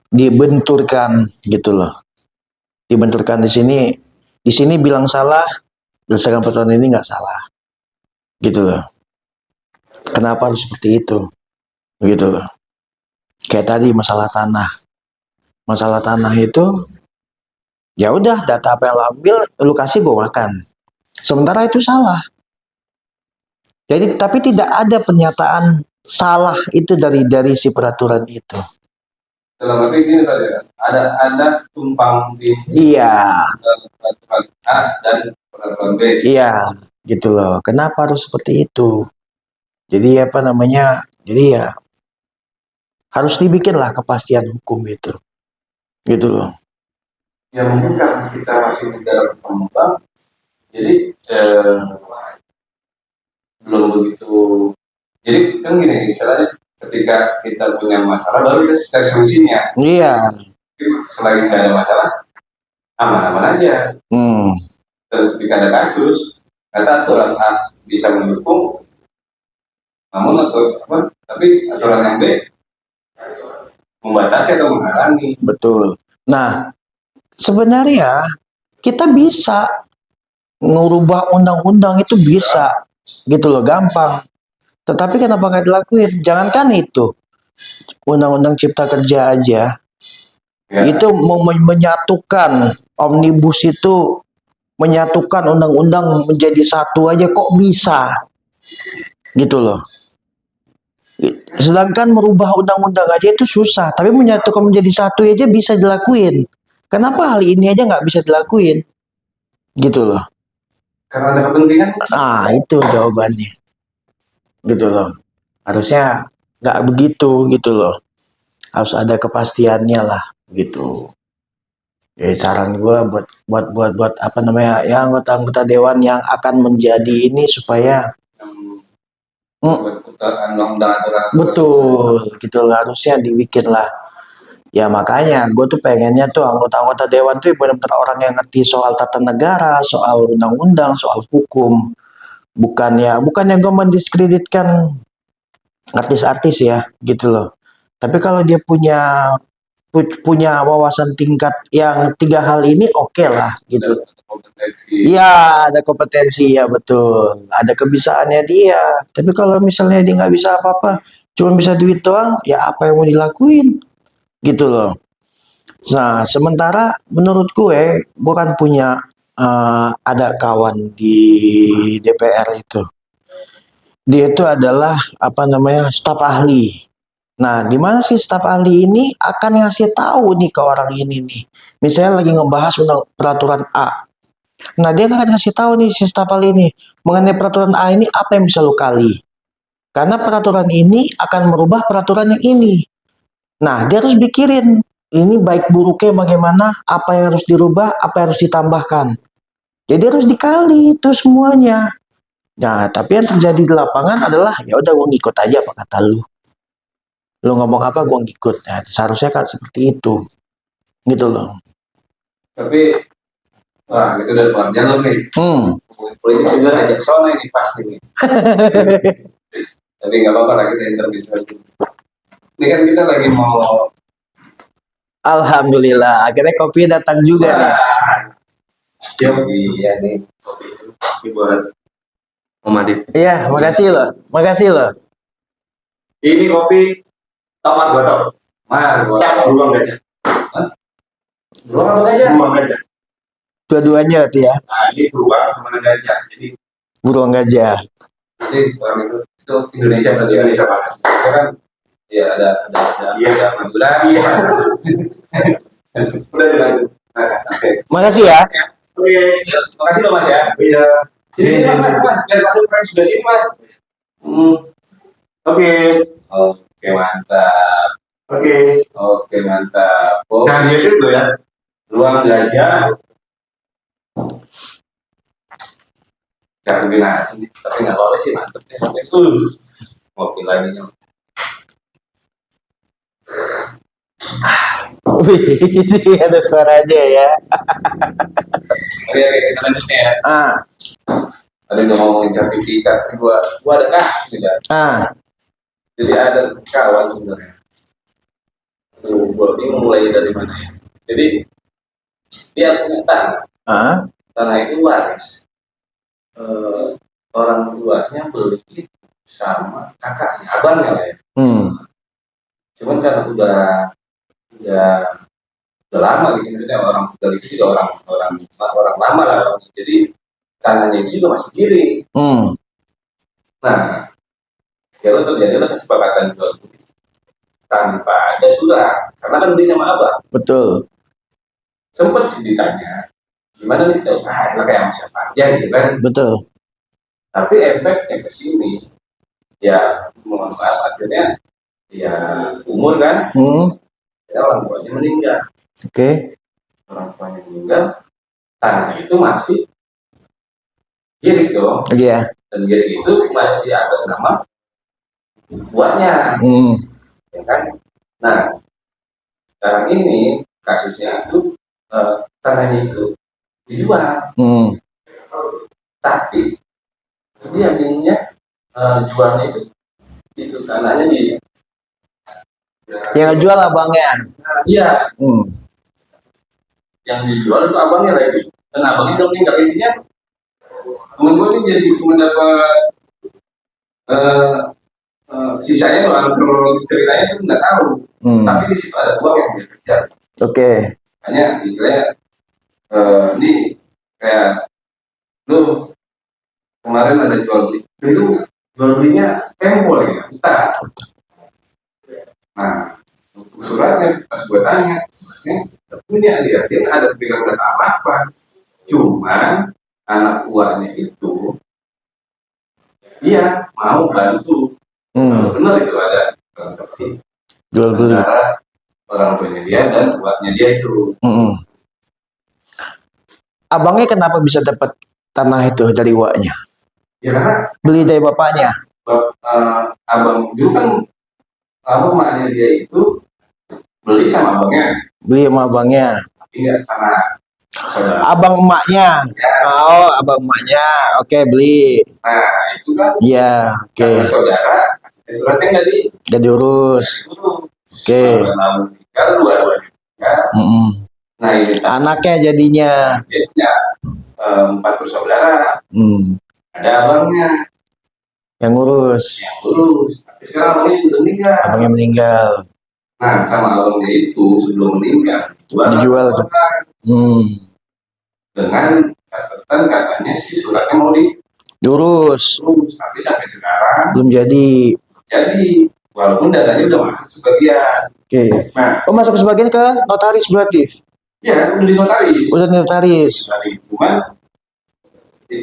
dibenturkan gitu loh? Dibenturkan di sini bilang salah, berdasarkan peraturan ini nggak salah, gitu loh. Kenapa harus seperti itu? Begitu loh. Kayak tadi masalah tanah itu ya udah data apa yang lo ambil lu kasih gue makan. Sementara itu salah. Jadi tapi tidak ada pernyataan salah itu dari si peraturan itu. Dalam arti gini tadi ya, ada tumpang di Iya, peraturan A dan peraturan B. iya, gitu loh. Kenapa harus seperti itu? Jadi apa namanya? Jadi ya harus dibikinlah kepastian hukum itu, gitu loh. Ya mungkin karena kita masih negara berkembang, jadi belum begitu. Jadi kan gini, istilahnya ketika kita punya masalah baru kita cari solusinya. Iya. Selagi nggak ada masalah, aman-aman aja. Ketika ada kasus, kata aturan A bisa mendukung, namun tapi aturan yang B membatasi atau menghalangi. Betul. Nah, sebenarnya kita bisa ngubah undang-undang itu bisa, gitu loh, gampang. Tetapi kenapa nggak dilakuin? Jangankan itu, undang-undang Cipta Kerja aja, Ya. itu mau menyatukan omnibus itu, menyatukan undang-undang menjadi satu aja kok bisa, gitu loh. Sedangkan merubah undang-undang aja itu susah, tapi menyatukan menjadi satu aja bisa dilakuin. Kenapa hal ini aja nggak bisa dilakuin? Gitu loh. Karena ada kepentingan. Itu jawabannya. Gitu loh. Harusnya nggak begitu gitu loh. Harus ada kepastiannya lah gitu. Jadi saran gue buat apa namanya ya anggota dewan yang akan menjadi ini supaya betul gitu lah, harusnya dibikin lah. Ya makanya gue tuh pengennya tuh anggota-anggota dewan tuh benar-benar orang yang ngerti soal tata negara, soal undang-undang, soal hukum. Bukannya gue mendiskreditkan artis-artis ya gitu loh. Tapi kalau dia punya wawasan tingkat yang 3 hal ini oke lah gitu. Iya, ada kompetensi ya betul. Ada kebisaannya dia. Tapi kalau misalnya dia nggak bisa apa-apa, cuma bisa duit doang, ya apa yang mau dilakuin? Gitu loh. Nah, sementara menurut gue kan punya ada kawan di DPR itu. Dia itu adalah apa namanya staf ahli. Nah, di mana sih staf ahli ini akan ngasih tahu nih ke orang ini nih. Misalnya lagi ngebahas peraturan A. Nah, dia akan ngasih tahu nih si staf ahli ini mengenai peraturan A ini apa yang bisa lo kali. Karena peraturan ini akan merubah peraturan yang ini. Nah, dia harus pikirin ini baik buruknya bagaimana, apa yang harus dirubah, apa yang harus ditambahkan. Jadi harus dikali itu semuanya. Nah, tapi yang terjadi di lapangan adalah ya udah gue ngikut aja apa kata lu. Lu ngomong apa gue ngikut. Nah, seharusnya kan seperti itu. Gitu loh. Tapi wah itu udah luar jalur nih. Politik sebenarnya aja soalnya ini pas ini. Tapi nggak apa-apa lah kita intermezzo aja. Ini kan kita lagi mau Alhamdulillah, akhirnya kopi datang juga nih. iya nih kopi buat Om Adit. Iya, makasih loh. Makasih loh. Ini kopi Taman Botol. Cap beruang gajah. Beruang apa gajah? Beruang gajah. Dua-duanya berarti ya. Nah, ini beruang sama gajah. Jadi Beruang gajah. orang itu Indonesia berarti Indonesia panas. Saya kan ya ada Madura. Iya. Udah dilanjut. Oke. Makasih ya. Oke. Makasih loh Mas ya. Iya. Sini Mas, biar masuk friends sudah sini Mas. Oke. Oke mantap. Oke mantap. Oh. Nah dia itu ya. Ruang gajah. Gak kombinasi, tapi nggak apa-apa sih mantep deh. Ngopi lagi nya. Wih, ada suaranya ya. Oke, kita lanjutnya ya. Tadi udah ngomongin sertifikat, gua ada kasus tidak. Jadi ada kawan sebenarnya. Gua bingung mulai dari mana ya. Jadi dia punya tanah. Tanah itu waris. Orang tuanya beli itu sama kakaknya, abangnya lah ya. Cuman karena udah lama gitu, maksudnya orang dari itu juga orang lama lah orang. Jadi tanahnya itu juga masih kiri. Nah, kalau terjadilah kesepakatan jual beli tanpa ada surat, karena kan beli sama abang. Betul. Sempat sih ditanya, gimana nih kita? Kayak siapa aja gitu kan. Betul. Tapi efeknya ke sini, ya mohon maaf akhirnya, ya umur kan, ya orang tuanya meninggal. Oke. Orang tuanya meninggal, tanah itu masih kiri dong. Iya. Dan kiri itu masih di atas nama buahnya. Ya kan? Nah, sekarang ini kasusnya itu tanahnya itu dijual. Tapi dia inginnya jualnya itu tanahnya di yang jual abangnya. Iya. Yang dijual itu abangnya lagi. Dan abangnya udah meninggal. Intinya temen gue ini jadi cuma dapat sisanya doang, kronologis ceritanya itu nggak tahu. Tapi di situ ada uang yang dia kejar. Oke. Hanya istilahnya ini kayak lu kemarin ada jual beli, itu jual belinya tempo lagi, kita. Nah, suratnya pas gue tanya, punya dia nggak ada pegang data apa-apa, cuman anak buahnya itu, dia mau bantu. Benar itu ada transaksi jual beli antara orang tuanya dia dan buahnya dia itu. Abangnya kenapa bisa dapat tanah itu dari waknya? Ya karena beli dari bapaknya. Abang dulu kan emaknya dia itu beli sama abangnya. Beli sama abangnya. Tapi nggak tanah. Abang emaknya. Ya. Oh, abang emaknya. Oke, beli. Nah, itu kan. Iya, oke. Saudara, suratnya nggak diurus. Oke. Kalau dua-duanya. Nah, ini anaknya jadinya. Dia punya 4 bersaudara. Ada abangnya yang ngurus. Tapi sekarang abangnya sudah meninggal. Abangnya meninggal. Nah, sama abangnya itu sebelum meninggal dijual tuh. Dengan catatan katanya si suratnya mau diurus. Tapi sampai sekarang belum jadi. Jadi walaupun datanya udah masuk sebagian. Oke. Nah, masuk sebagian ke notaris berarti? Iya, udah di notaris. Udah di notaris. Cuman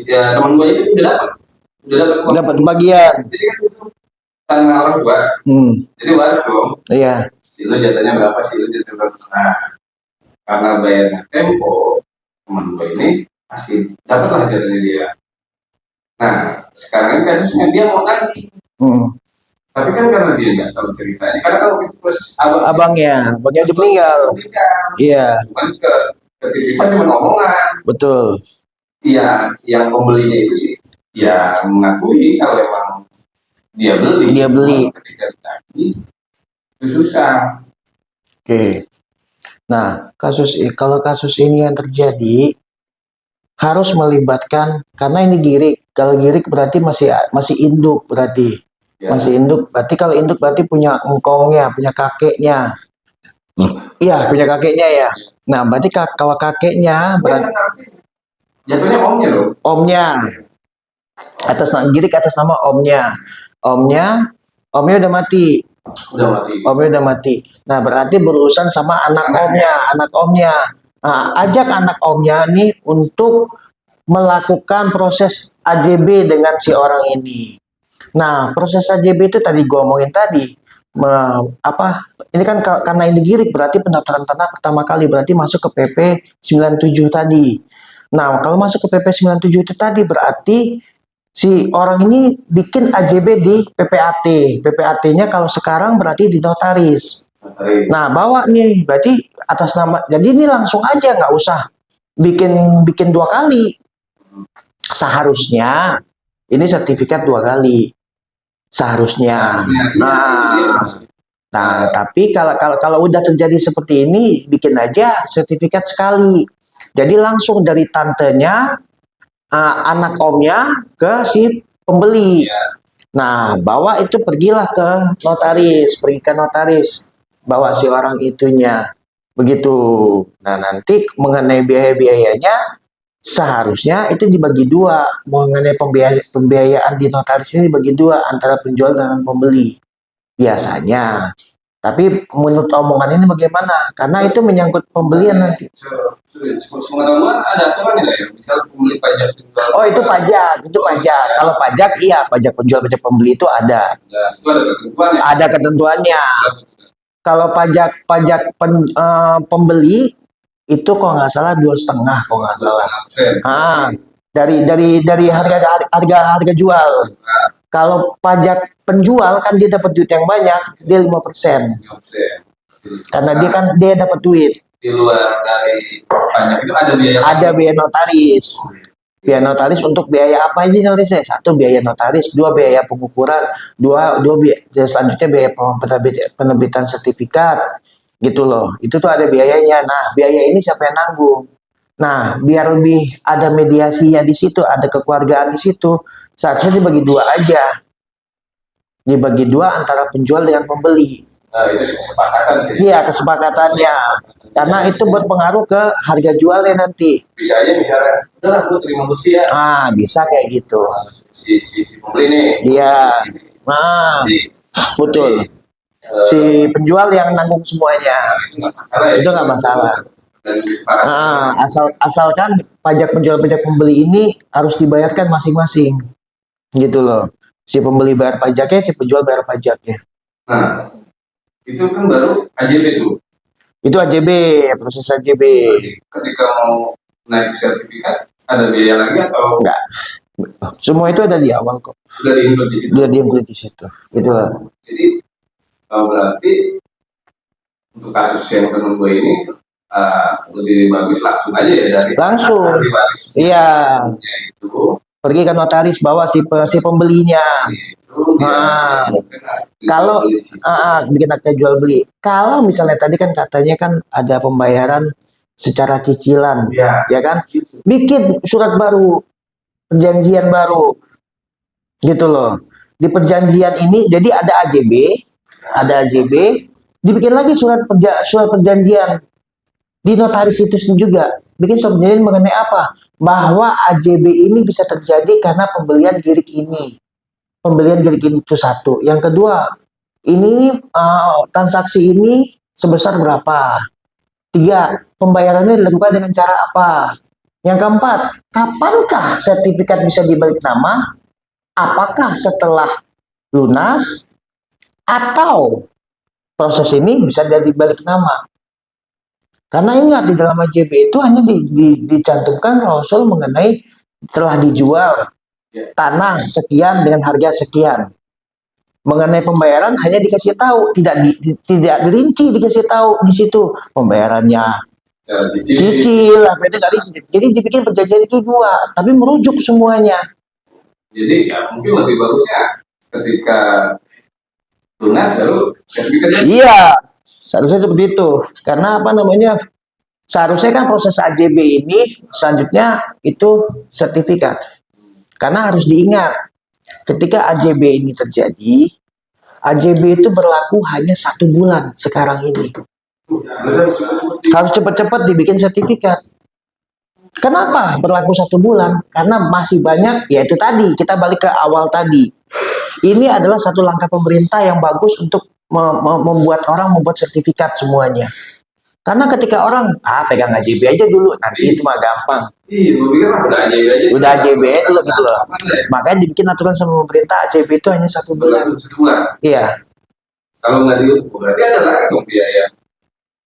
ya, teman gue itu udah dapat bagian. Jadi kan itu tanah orang tua. Jadi waris dong. Iya. Itu jatahnya berapa sih? Itu jatahnya berapa? Nah, karena bayarnya tempo, teman gue ini masih dapatlah jatahnya dia. Nah, sekarang ini kasusnya dia mau tagih, tapi kan karena dia nggak tahu ceritanya, karena kalau itu proses Abangnya udah meninggal. Iya, cuman ke titipan cuma omongan. betul. Iya, yang pembelinya itu sih ya mengakui kalau emang dia beli. Dia beli. Ketika ditagih itu susah. Oke. Nah, kalau kasus ini yang terjadi harus melibatkan, karena ini girik. Kalau girik berarti masih induk berarti. Ya. Masih induk. Berarti kalau induk berarti punya engkongnya, punya kakeknya. Iya, punya kakeknya ya. Nah, berarti kalau kakeknya berarti jatuhnya omnya loh. omnya. Girik atas nama omnya. Omnya udah mati. Udah mati. Omnya udah mati. Nah, berarti berurusan sama anak omnya. Nah, ajak anak omnya nih untuk melakukan proses AJB dengan si orang ini. Nah, proses AJB itu tadi gue omongin tadi. Ini kan karena ini girik berarti pendaftaran tanah pertama kali berarti masuk ke PP 97 tadi. Nah, kalau masuk ke PP 97 itu tadi berarti si orang ini bikin AJB di PPAT. PPAT-nya kalau sekarang berarti di notaris. Nah, bawa nih, berarti atas nama. Jadi ini langsung aja, nggak usah bikin 2 kali. Seharusnya ini sertifikat 2 kali. Seharusnya. Nah, tapi kalau udah terjadi seperti ini, bikin aja sertifikat sekali. Jadi langsung dari tantenya, anak omnya ke si pembeli. Nah, bawa itu pergilah ke notaris, pergi ke notaris, bawa si orang itunya. Begitu. Nah, nanti mengenai biaya-biayanya seharusnya itu dibagi 2. Mengenai pembiayaan di notaris ini dibagi 2 antara penjual dan pembeli. Biasanya. Tapi menurut omongan ini bagaimana? Karena itu menyangkut pembelian nanti. Pengetahuan ada aturannya nggak ya? Misal pembeli pajak. Oh, itu pajak. Kalau pajak iya, pajak penjual, pajak pembeli itu ada. Itu ada ketentuannya. Ada ketentuannya. Kalau pembeli itu kalau nggak salah 2,5 kalau nggak salah. Dari harga jual. Kalau pajak penjual kan dia dapat duit yang banyak, dia 5%. Karena dia dapat duit. Di luar dari pajak itu ada biaya. Ada biaya notaris. Biaya notaris untuk biaya apa aja notarisnya? 1 biaya notaris, 2 biaya pengukuran, 2 selanjutnya biaya penerbitan sertifikat. Gitu loh. Itu tuh ada biayanya. Nah, biaya ini siapa yang nanggung? Nah, biar lebih ada mediasinya di situ, ada kekeluargaan di situ, seharusnya dibagi 2 aja. Dibagi 2 antara penjual dengan pembeli. Nah, itu kesepakatan sih. Iya, kesepakatannya. Karena itu berpengaruh ke harga jualnya nanti. Bisa aja misalnya, udah aku terima kursi ya. Bisa kayak gitu. Si pembeli nih. Iya. Betul. Si penjual yang nanggung semuanya. Itu nggak masalah. Asalkan pajak penjual pajak pembeli ini harus dibayarkan masing-masing. Gitu loh. Si pembeli bayar pajaknya, si penjual bayar pajaknya. Nah, itu kan baru AJB tuh. Itu AJB, proses AJB. Ketika mau naik sertifikat, ada biaya lagi atau enggak? Semua itu ada di awal kok. Sudah diinclude di situ. Sudah diinclude di situ. Itu. Jadi berarti untuk kasus yang temen gue ini lebih bagus langsung aja ya dari langsung. Iya. Itu. Pergi ke notaris, bawa si pembelinya. Kalau bikin akta jual beli. Kalau misalnya tadi kan katanya kan ada pembayaran secara cicilan, ya kan? Bikin surat baru, perjanjian baru, gitu loh. Di perjanjian ini, jadi ada AJB, dibikin lagi surat perjanjian di notaris itu juga. Bikin surat perjanjian mengenai apa? Bahwa AJB ini bisa terjadi karena pembelian girik ini. Pembelian girik ini itu 1. Yang kedua, ini transaksi ini sebesar berapa? 3, pembayarannya dilakukan dengan cara apa? Yang keempat, kapankah sertifikat bisa dibalik nama? Apakah setelah lunas atau proses ini bisa jadi balik nama? Karena ingat di dalam AJB itu hanya dicantumkan klausul mengenai telah dijual, tanah sekian dengan harga sekian. Mengenai pembayaran hanya dikasih tahu, tidak dirinci, dikasih tahu di situ pembayarannya Cara cicil. cicil, apa itu tadi. Jadi dibikin perjanjian itu dua, tapi merujuk semuanya. Jadi ya mungkin lebih bagusnya ketika lunas baru sertifikatnya. Iya, seharusnya seperti itu. Karena apa namanya? Seharusnya kan proses AJB ini selanjutnya itu sertifikat. Karena harus diingat, ketika AJB ini terjadi, AJB itu berlaku hanya 1 bulan sekarang ini. Harus cepat-cepat dibikin sertifikat. Kenapa berlaku 1 bulan? Karena masih banyak, yaitu tadi, kita balik ke awal tadi. Ini adalah satu langkah pemerintah yang bagus untuk membuat orang membuat sertifikat semuanya. Karena ketika orang, pegang AJB aja dulu, nanti itu mah gampang. Iya, gue pikir udah AJB aja. Udah AJB dulu gitu loh. Makanya dibikin aturan sama pemerintah, AJB itu hanya 1 bulan. 1 bulan. Iya. Kalau nggak dihukum, berarti ada lagi dong biaya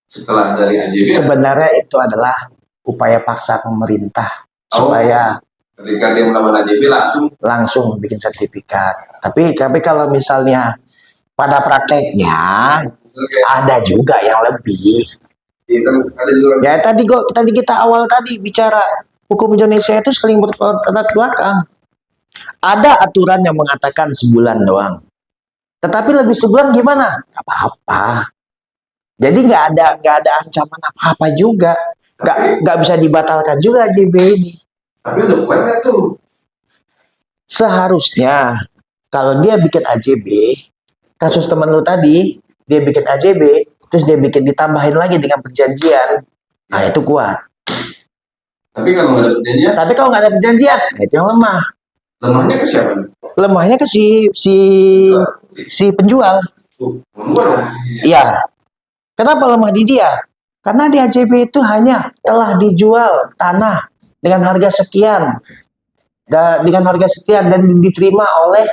setelah dari AJB. Sebenarnya itu adalah upaya paksa pemerintah supaya ketika dia melakukan AJB langsung bikin sertifikat. Tapi kalau misalnya pada prakteknya ada juga yang lebih. Ya tadi kita awal tadi bicara hukum Indonesia itu saling bertolak belakang. Ada aturan yang mengatakan sebulan doang. Tetapi lebih sebulan gimana? Gak apa-apa. Jadi nggak ada ancaman apa-apa juga. Nggak bisa dibatalkan juga AJB ini. Tapi udah banyak tuh. Seharusnya kalau dia bikin AJB, kasus temen lu tadi, dia bikin AJB, terus dia ditambahin lagi dengan perjanjian, nah itu kuat. Tapi kalau nggak ada perjanjian, nah itu yang lemah. Lemahnya ke siapa? Lemahnya ke si penjual. Iya. Kenapa lemah di dia? Karena di AJB itu hanya telah dijual tanah dengan harga sekian, dan diterima oleh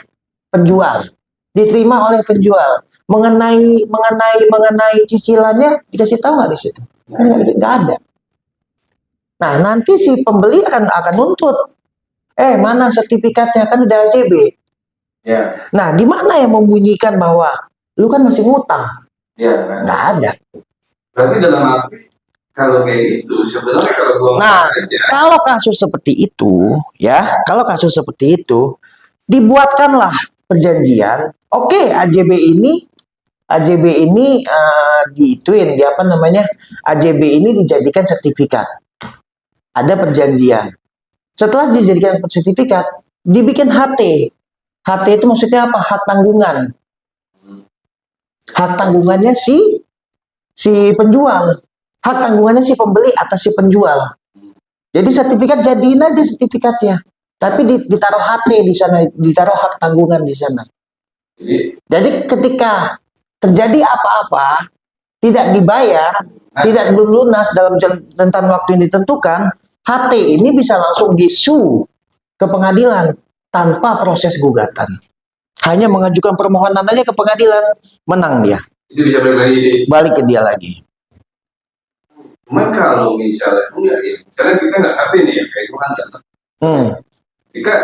penjual. Mengenai cicilannya dikasih tahu nggak di situ? Kan nggak ada. Nah nanti si pembeli akan nuntut. Mana sertifikatnya, kan udah AJB. Ya. Nah di mana yang membunyikan bahwa lu kan masih ngutang? Ya. Kan? Nggak ada. Berarti dalam arti kalau kayak gitu sebenarnya kalau kasus seperti itu, dibuatkanlah perjanjian. Oke, AJB ini AJB ini dijadikan sertifikat. Ada perjanjian. Setelah dijadikan sertifikat, dibikin HT. HT itu maksudnya apa? Hak tanggungan. Hak tanggungannya si penjual. Hak tanggungannya si pembeli atas si penjual. Jadi sertifikat jadiin aja sertifikatnya. Tapi ditaruh HT di sana, ditaruh hak tanggungan di sana. Jadi ketika terjadi apa-apa, tidak dibayar, tidak lunas dalam rentan waktu yang ditentukan, HT ini bisa langsung disu ke pengadilan tanpa proses gugatan. Hanya mengajukan permohonan aja ke pengadilan, menang dia. Itu bisa balik ke dia lagi. Cuman kalau misalnya misalnya kita nggak ngerti nih ya, kayak itu kan ketika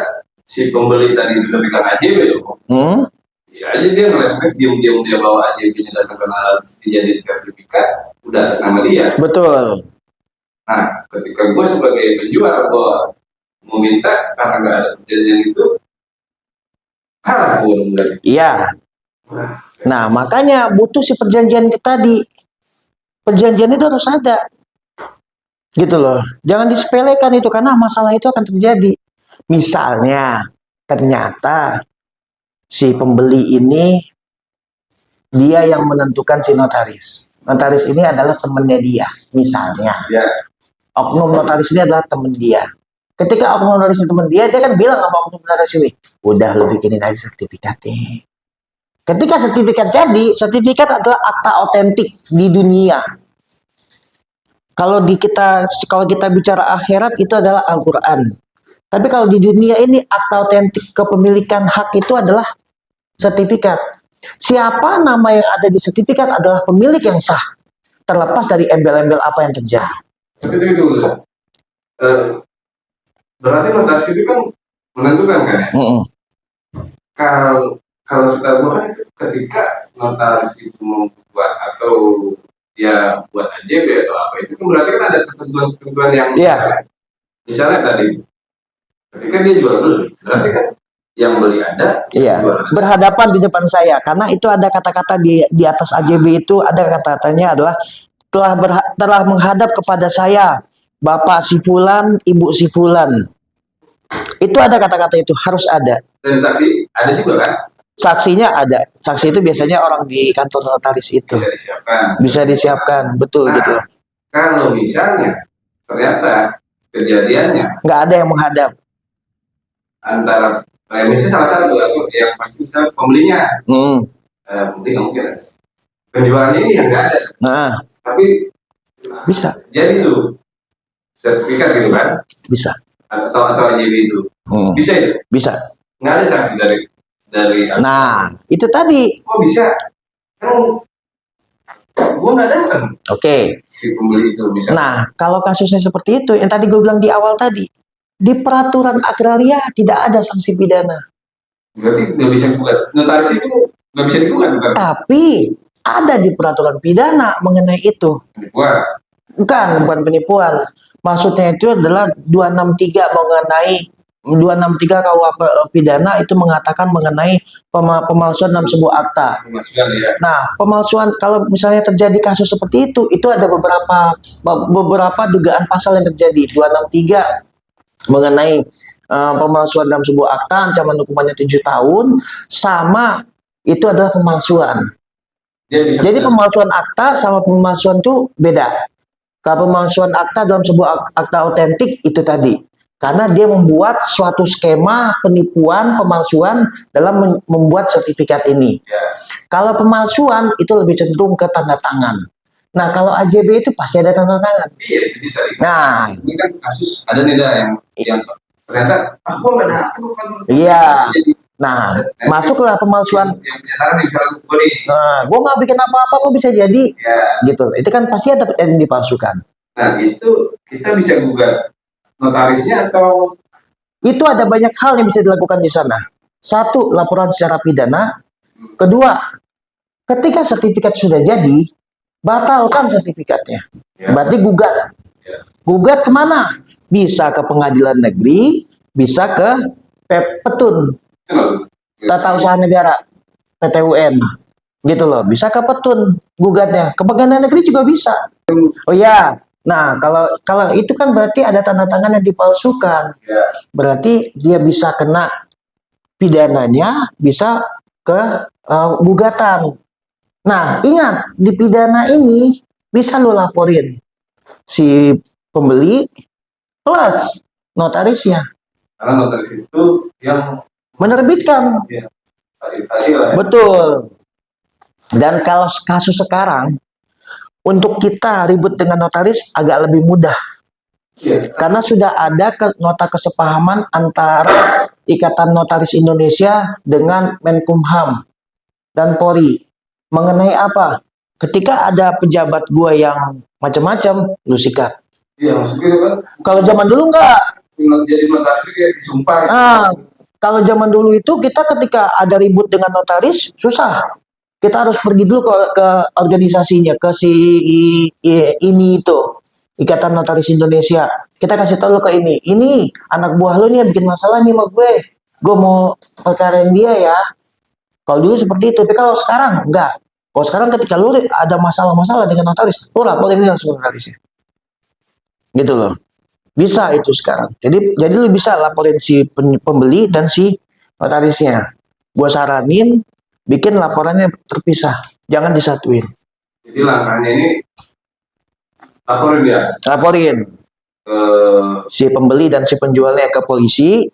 si pembeli tadi itu pegang AJB bisa aja dia ngeles-ngeles diam-diam dia bawa AJB-nya datang ke dijadiin sertifikat, udah atas nama dia. Betul. Nah, ketika gue sebagai penjual, gue mau minta karena nggak ada perjanjian itu, kalah gue dong berarti. Iya. Nah, makanya butuh si perjanjian itu tadi. Perjanjian itu harus ada. Gitu loh. Jangan disepelekan itu, karena masalah itu akan terjadi. Misalnya, ternyata si pembeli ini dia yang menentukan si notaris. Notaris ini adalah temannya dia, misalnya. Ya. Oknum notaris ini adalah teman dia. Ketika oknum notaris ini teman dia kan bilang sama oknum notaris ini, udah lu bikinin aja sertifikatnya. Ketika sertifikat jadi, sertifikat adalah akta otentik di dunia. Kalau kita bicara akhirat itu adalah Al-Quran. Tapi kalau di dunia ini akta otentik kepemilikan hak itu adalah sertifikat. Siapa nama yang ada di sertifikat adalah pemilik yang sah, terlepas dari embel-embel apa yang terjadi. Tapi itu berarti notaris itu kan menentukan kan ya. Mm-mm. Kalau setahu gua kan itu ketika notaris itu membuat atau dia buat AJB atau apa itu kan berarti kan ada ketentuan-ketentuan yang Iya. misalnya tadi ketika dia jual beli berarti kan yang beli ada Iya, jual ada. berhadapan di depan saya karena itu ada kata-kata di atas AJB itu ada kata-katanya adalah telah menghadap kepada saya Bapak si fulan, Ibu si fulan. Itu ada kata-kata itu harus ada. Dan saksi ada juga kan Saksinya ada. Saksi itu biasanya orang di kantor notaris itu. bisa disiapkan. Bisa disiapkan, betul Nah, gitu. kalau misalnya ternyata kejadiannya Nggak ada yang menghadap. antara misalnya salah satu atau yang pasti misalnya pembelinya mungkin nggak mungkin penjualnya ini yang nggak ada Nah, tapi bisa, jadi tuh sertifikat gitu kan bisa. atau AJB itu bisa itu Bisa. nggak ada sanksi dari Nah, itu tadi. kok bisa kan gua nggak datang Oke. si pembeli itu bisa. Nah, kalau kasusnya seperti itu, yang tadi gue bilang di awal tadi, di peraturan agraria tidak ada sanksi pidana. Berarti nggak bisa digugat. Notaris itu nggak bisa digugat notaris. Tapi ada di peraturan pidana mengenai itu. Wah, Bukan penipuan. Maksudnya itu adalah 263 mengenai 263 KUH pidana itu mengatakan mengenai pemalsuan dalam sebuah akta. pemasukan ya. Nah, pemalsuan kalau misalnya terjadi kasus seperti itu ada beberapa dugaan pasal yang terjadi. 263 mengenai pemalsuan dalam sebuah akta, ancaman hukumannya 7 tahun, sama itu adalah pemalsuan. Dia bisa Jadi pemalsuan akta sama pemalsuan itu beda. Kalau pemalsuan akta dalam sebuah akta otentik itu tadi, karena dia membuat suatu skema penipuan, pemalsuan dalam membuat sertifikat ini. ya. Kalau pemalsuan itu lebih cenderung ke tanda tangan. Nah, kalau AJB itu pasti ada tanda tangan. Iya, jadi tadi. Nah, Ini kan kasus ada nih dah yang ternyata aku nggak datang ke kantor. iya. Jadi, Nah, masuklah pemalsuan. yang menyatakan nih misalnya gue nih. Nah, gue nggak bikin apa-apa kok bisa jadi, Ya. gitu. Itu kan pasti ada yang dipalsukan. Nah, itu kita bisa gugat notarisnya atau Itu ada banyak hal yang bisa dilakukan di sana. Satu, laporan secara pidana. Kedua, ketika sertifikat sudah jadi, batalkan sertifikatnya. ya. Berarti gugat. Ya. Gugat kemana? Bisa ke pengadilan negeri, bisa ke Petun, Itu loh. Tata Usaha Negara, PTUN. Gitu loh, bisa ke Petun gugatnya. Ke pengadilan negeri juga bisa. Oh ya, nah kalau itu kan berarti ada tanda tangan yang dipalsukan. Ya. Berarti dia bisa kena pidananya, bisa ke gugatan. Nah, ingat di pidana ini bisa lo laporin si pembeli plus notarisnya Karena notaris itu yang menerbitkan. fasilitasi lah. Ya. Betul. Dan kalau kasus sekarang untuk kita ribut dengan notaris agak lebih mudah. Iya. Karena sudah ada nota kesepahaman antara Ikatan Notaris Indonesia dengan Menkumham dan Polri. Mengenai apa? Ketika ada pejabat gua yang macam-macam, lu sikat. Iya, maksud gitu kan. Kalau zaman dulu enggak. Jadi notaris itu kayak disumpah. Gitu. Kalau zaman dulu itu kita ketika ada ribut dengan notaris, susah. Kita harus pergi dulu ke organisasinya, ke si ini itu. Ikatan Notaris Indonesia. Kita kasih tahu ke ini anak buah lo nih yang bikin masalah nih sama gue mau perkarain dia ya. Kalau dulu seperti itu, tapi kalau sekarang enggak. Kalau sekarang ketika lo ada masalah-masalah dengan notaris, lo laporin langsung notarisnya. Gitu loh. Bisa itu sekarang. Jadi lo bisa laporin si pembeli dan si notarisnya. Gue saranin bikin laporannya terpisah, jangan disatuin. Jadi langkahnya ini laporin dia. Laporin si pembeli dan si penjualnya ke polisi.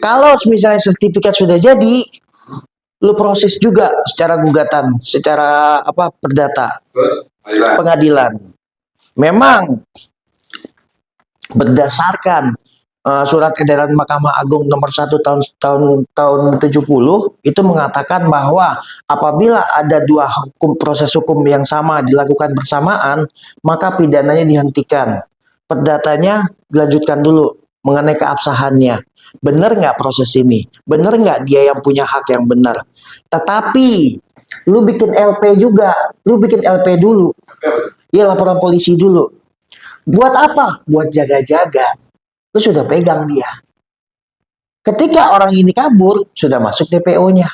Kalau misalnya sertifikat sudah jadi, lu proses juga secara gugatan, secara perdata, pengadilan. Memang berdasarkan surat edaran Mahkamah Agung nomor 1 tahun 70 itu mengatakan bahwa apabila ada dua proses hukum yang sama dilakukan bersamaan, maka pidananya dihentikan. Perdatanya dilanjutkan dulu. mengenai keabsahannya. Benar nggak proses ini? Benar nggak dia yang punya hak yang benar? Tetapi lu bikin LP juga, lu bikin LP dulu. Iya, laporan polisi dulu. Buat apa? Buat jaga-jaga. Lu sudah pegang dia. Ketika orang ini kabur, sudah masuk DPO-nya.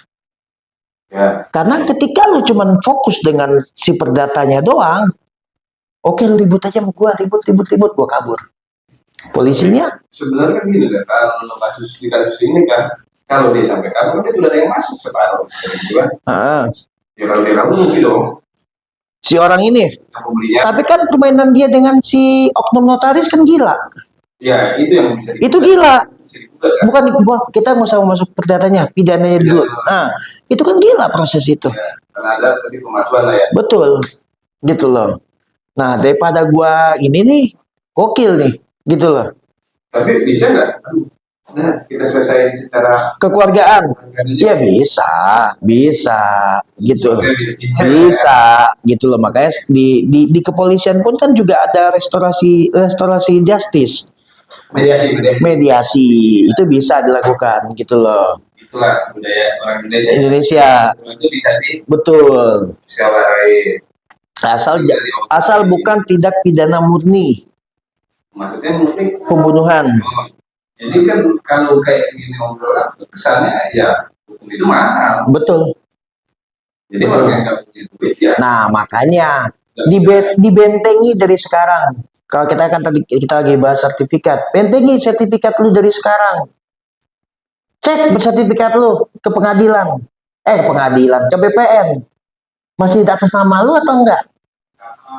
Ya. Karena ketika lu cuman fokus dengan si perdatanya doang, oke lu ribut aja sama gua, ribut, gua kabur. Polisinya, Sebenarnya kan gini kan, kalau kasus ini kan, kalau dia sampai kabur, dia sudah ada yang masuk separuh. Gitu kan. Ya kalau dia kabur mungkin dong, si orang ini. yang pembelinya. Tapi kan permainan dia dengan si oknum notaris kan gila. Ya itu yang bisa Itu gila. bisa digugat kan. Bukan kita nggak usah masuk perdatanya, pidananya dulu. Nah, itu kan gila proses itu. Ya, karena ada tadi pemalsuan lah ya. Betul, gitu loh. Nah, daripada gua ini nih, gokil nih, gitu loh. Tapi bisa nggak? Nah, kita selesaiin secara Kekeluargaan, ya bisa, gitu. Supaya bisa cincin, Bisa, gitu loh. Makanya di kepolisian pun kan juga ada restorasi justice, mediasi, itu bisa dilakukan, gitu loh. Itulah budaya orang Indonesia. Indonesia, Itu bisa betul. dimusyawarai. Asal bukan tindak pidana murni, Maksudnya mungkin pembunuhan. jadi kan kalau kayak gini obrolan kesannya ya hukum itu mahal. Betul. Jadi orang yang nggak punya duit ya. Nah, makanya dibentengi dari sekarang. Kalau kita kan tadi kita lagi bahas sertifikat, bentengi sertifikat lu dari sekarang. Cek sertifikat lu ke pengadilan. Ke BPN. Masih di atas nama lu atau enggak?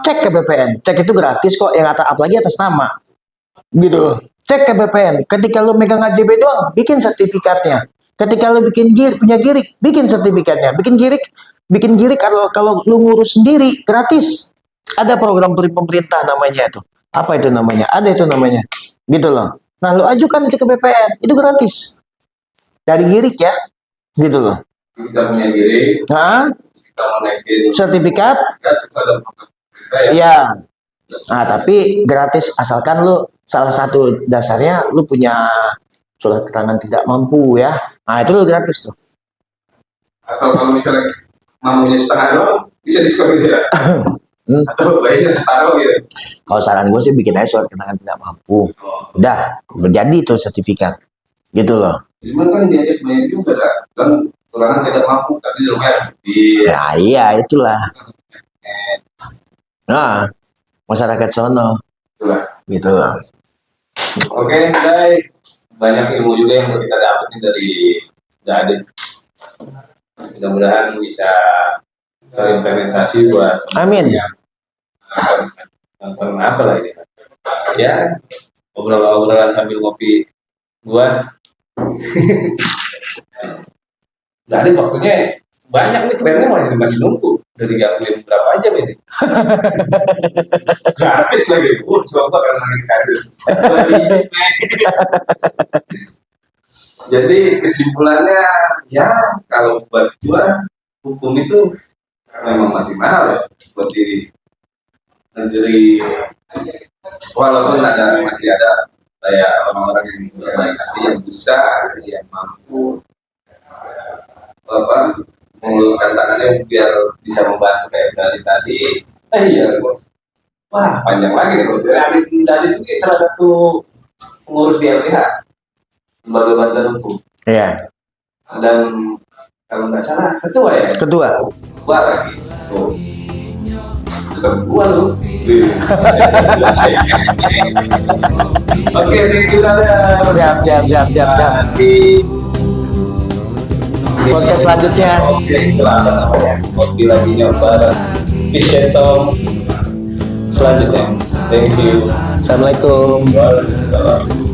Cek ke BPN. Cek itu gratis kok, yang apalagi atas nama. Gitu. Cek ke BPN. Ketika lu megang AJB doang, bikin sertifikatnya. Ketika lu punya girik, bikin sertifikatnya. Bikin girik kalau lu ngurus sendiri gratis. Ada program dari pemerintah namanya itu. Apa itu namanya? Ada itu namanya. Gitu loh. Nah, lu ajukan itu ke BPN, itu gratis. Dari girik ya. Gitu loh. Kita punya diri, Nah, kita mau naikin sertifikat itu ada program pemerintah ya. iya. Nah, tapi gratis asalkan lu salah satu dasarnya lu punya surat keterangan tidak mampu ya. Nah, itu lu gratis tuh. Atau kalau misalnya mampunya setengah doang, bisa diskon gitu ya. Atau bayarnya separuh gitu. Kalau saran gue sih bikin aja surat keterangan tidak mampu. Udah, menjadi tuh sertifikat. Gitu loh. Cuman kan diajak banyak juga kan kekurangan tidak mampu, tapi lumayan. Ya iya, itulah. Nah, masyarakat sono. Itulah. Gitu loh. Oke, guys. Banyak ilmu juga yang kita dapetin dari Adit. Mudah-mudahan bisa terimplementasi buat Amin. nonton apa lah ini. Ya, obrolan sambil ngopi gua. Jadi waktunya banyak nih, kerennya masih nunggu dari gangguin berapa jam ini. Gratis lagi, coba karena lagi kasus. Jadi kesimpulannya ya kalau buat gua hukum itu memang masih mahal ya buat diri sendiri, walaupun masih ada kayak orang-orang yang berbaik hati yang besar yang mampu mengulurkan tangannya biar bisa membantu kayak tadi. Iya, wah panjang lagi nih kalau dari itu salah satu pengurus di LBH, lembaga bantuan hukum. Iya. Dan kalau nggak salah ketua ya. Ketua Lagi. Tuh. Kedua lu. Oke, thank you Dada. siap. Di Podcast selanjutnya. Oke, selamat namanya. Kopi lagi nyoba Vicentong selanjutnya. Thank you. Assalamualaikum. Waalaikumsalam.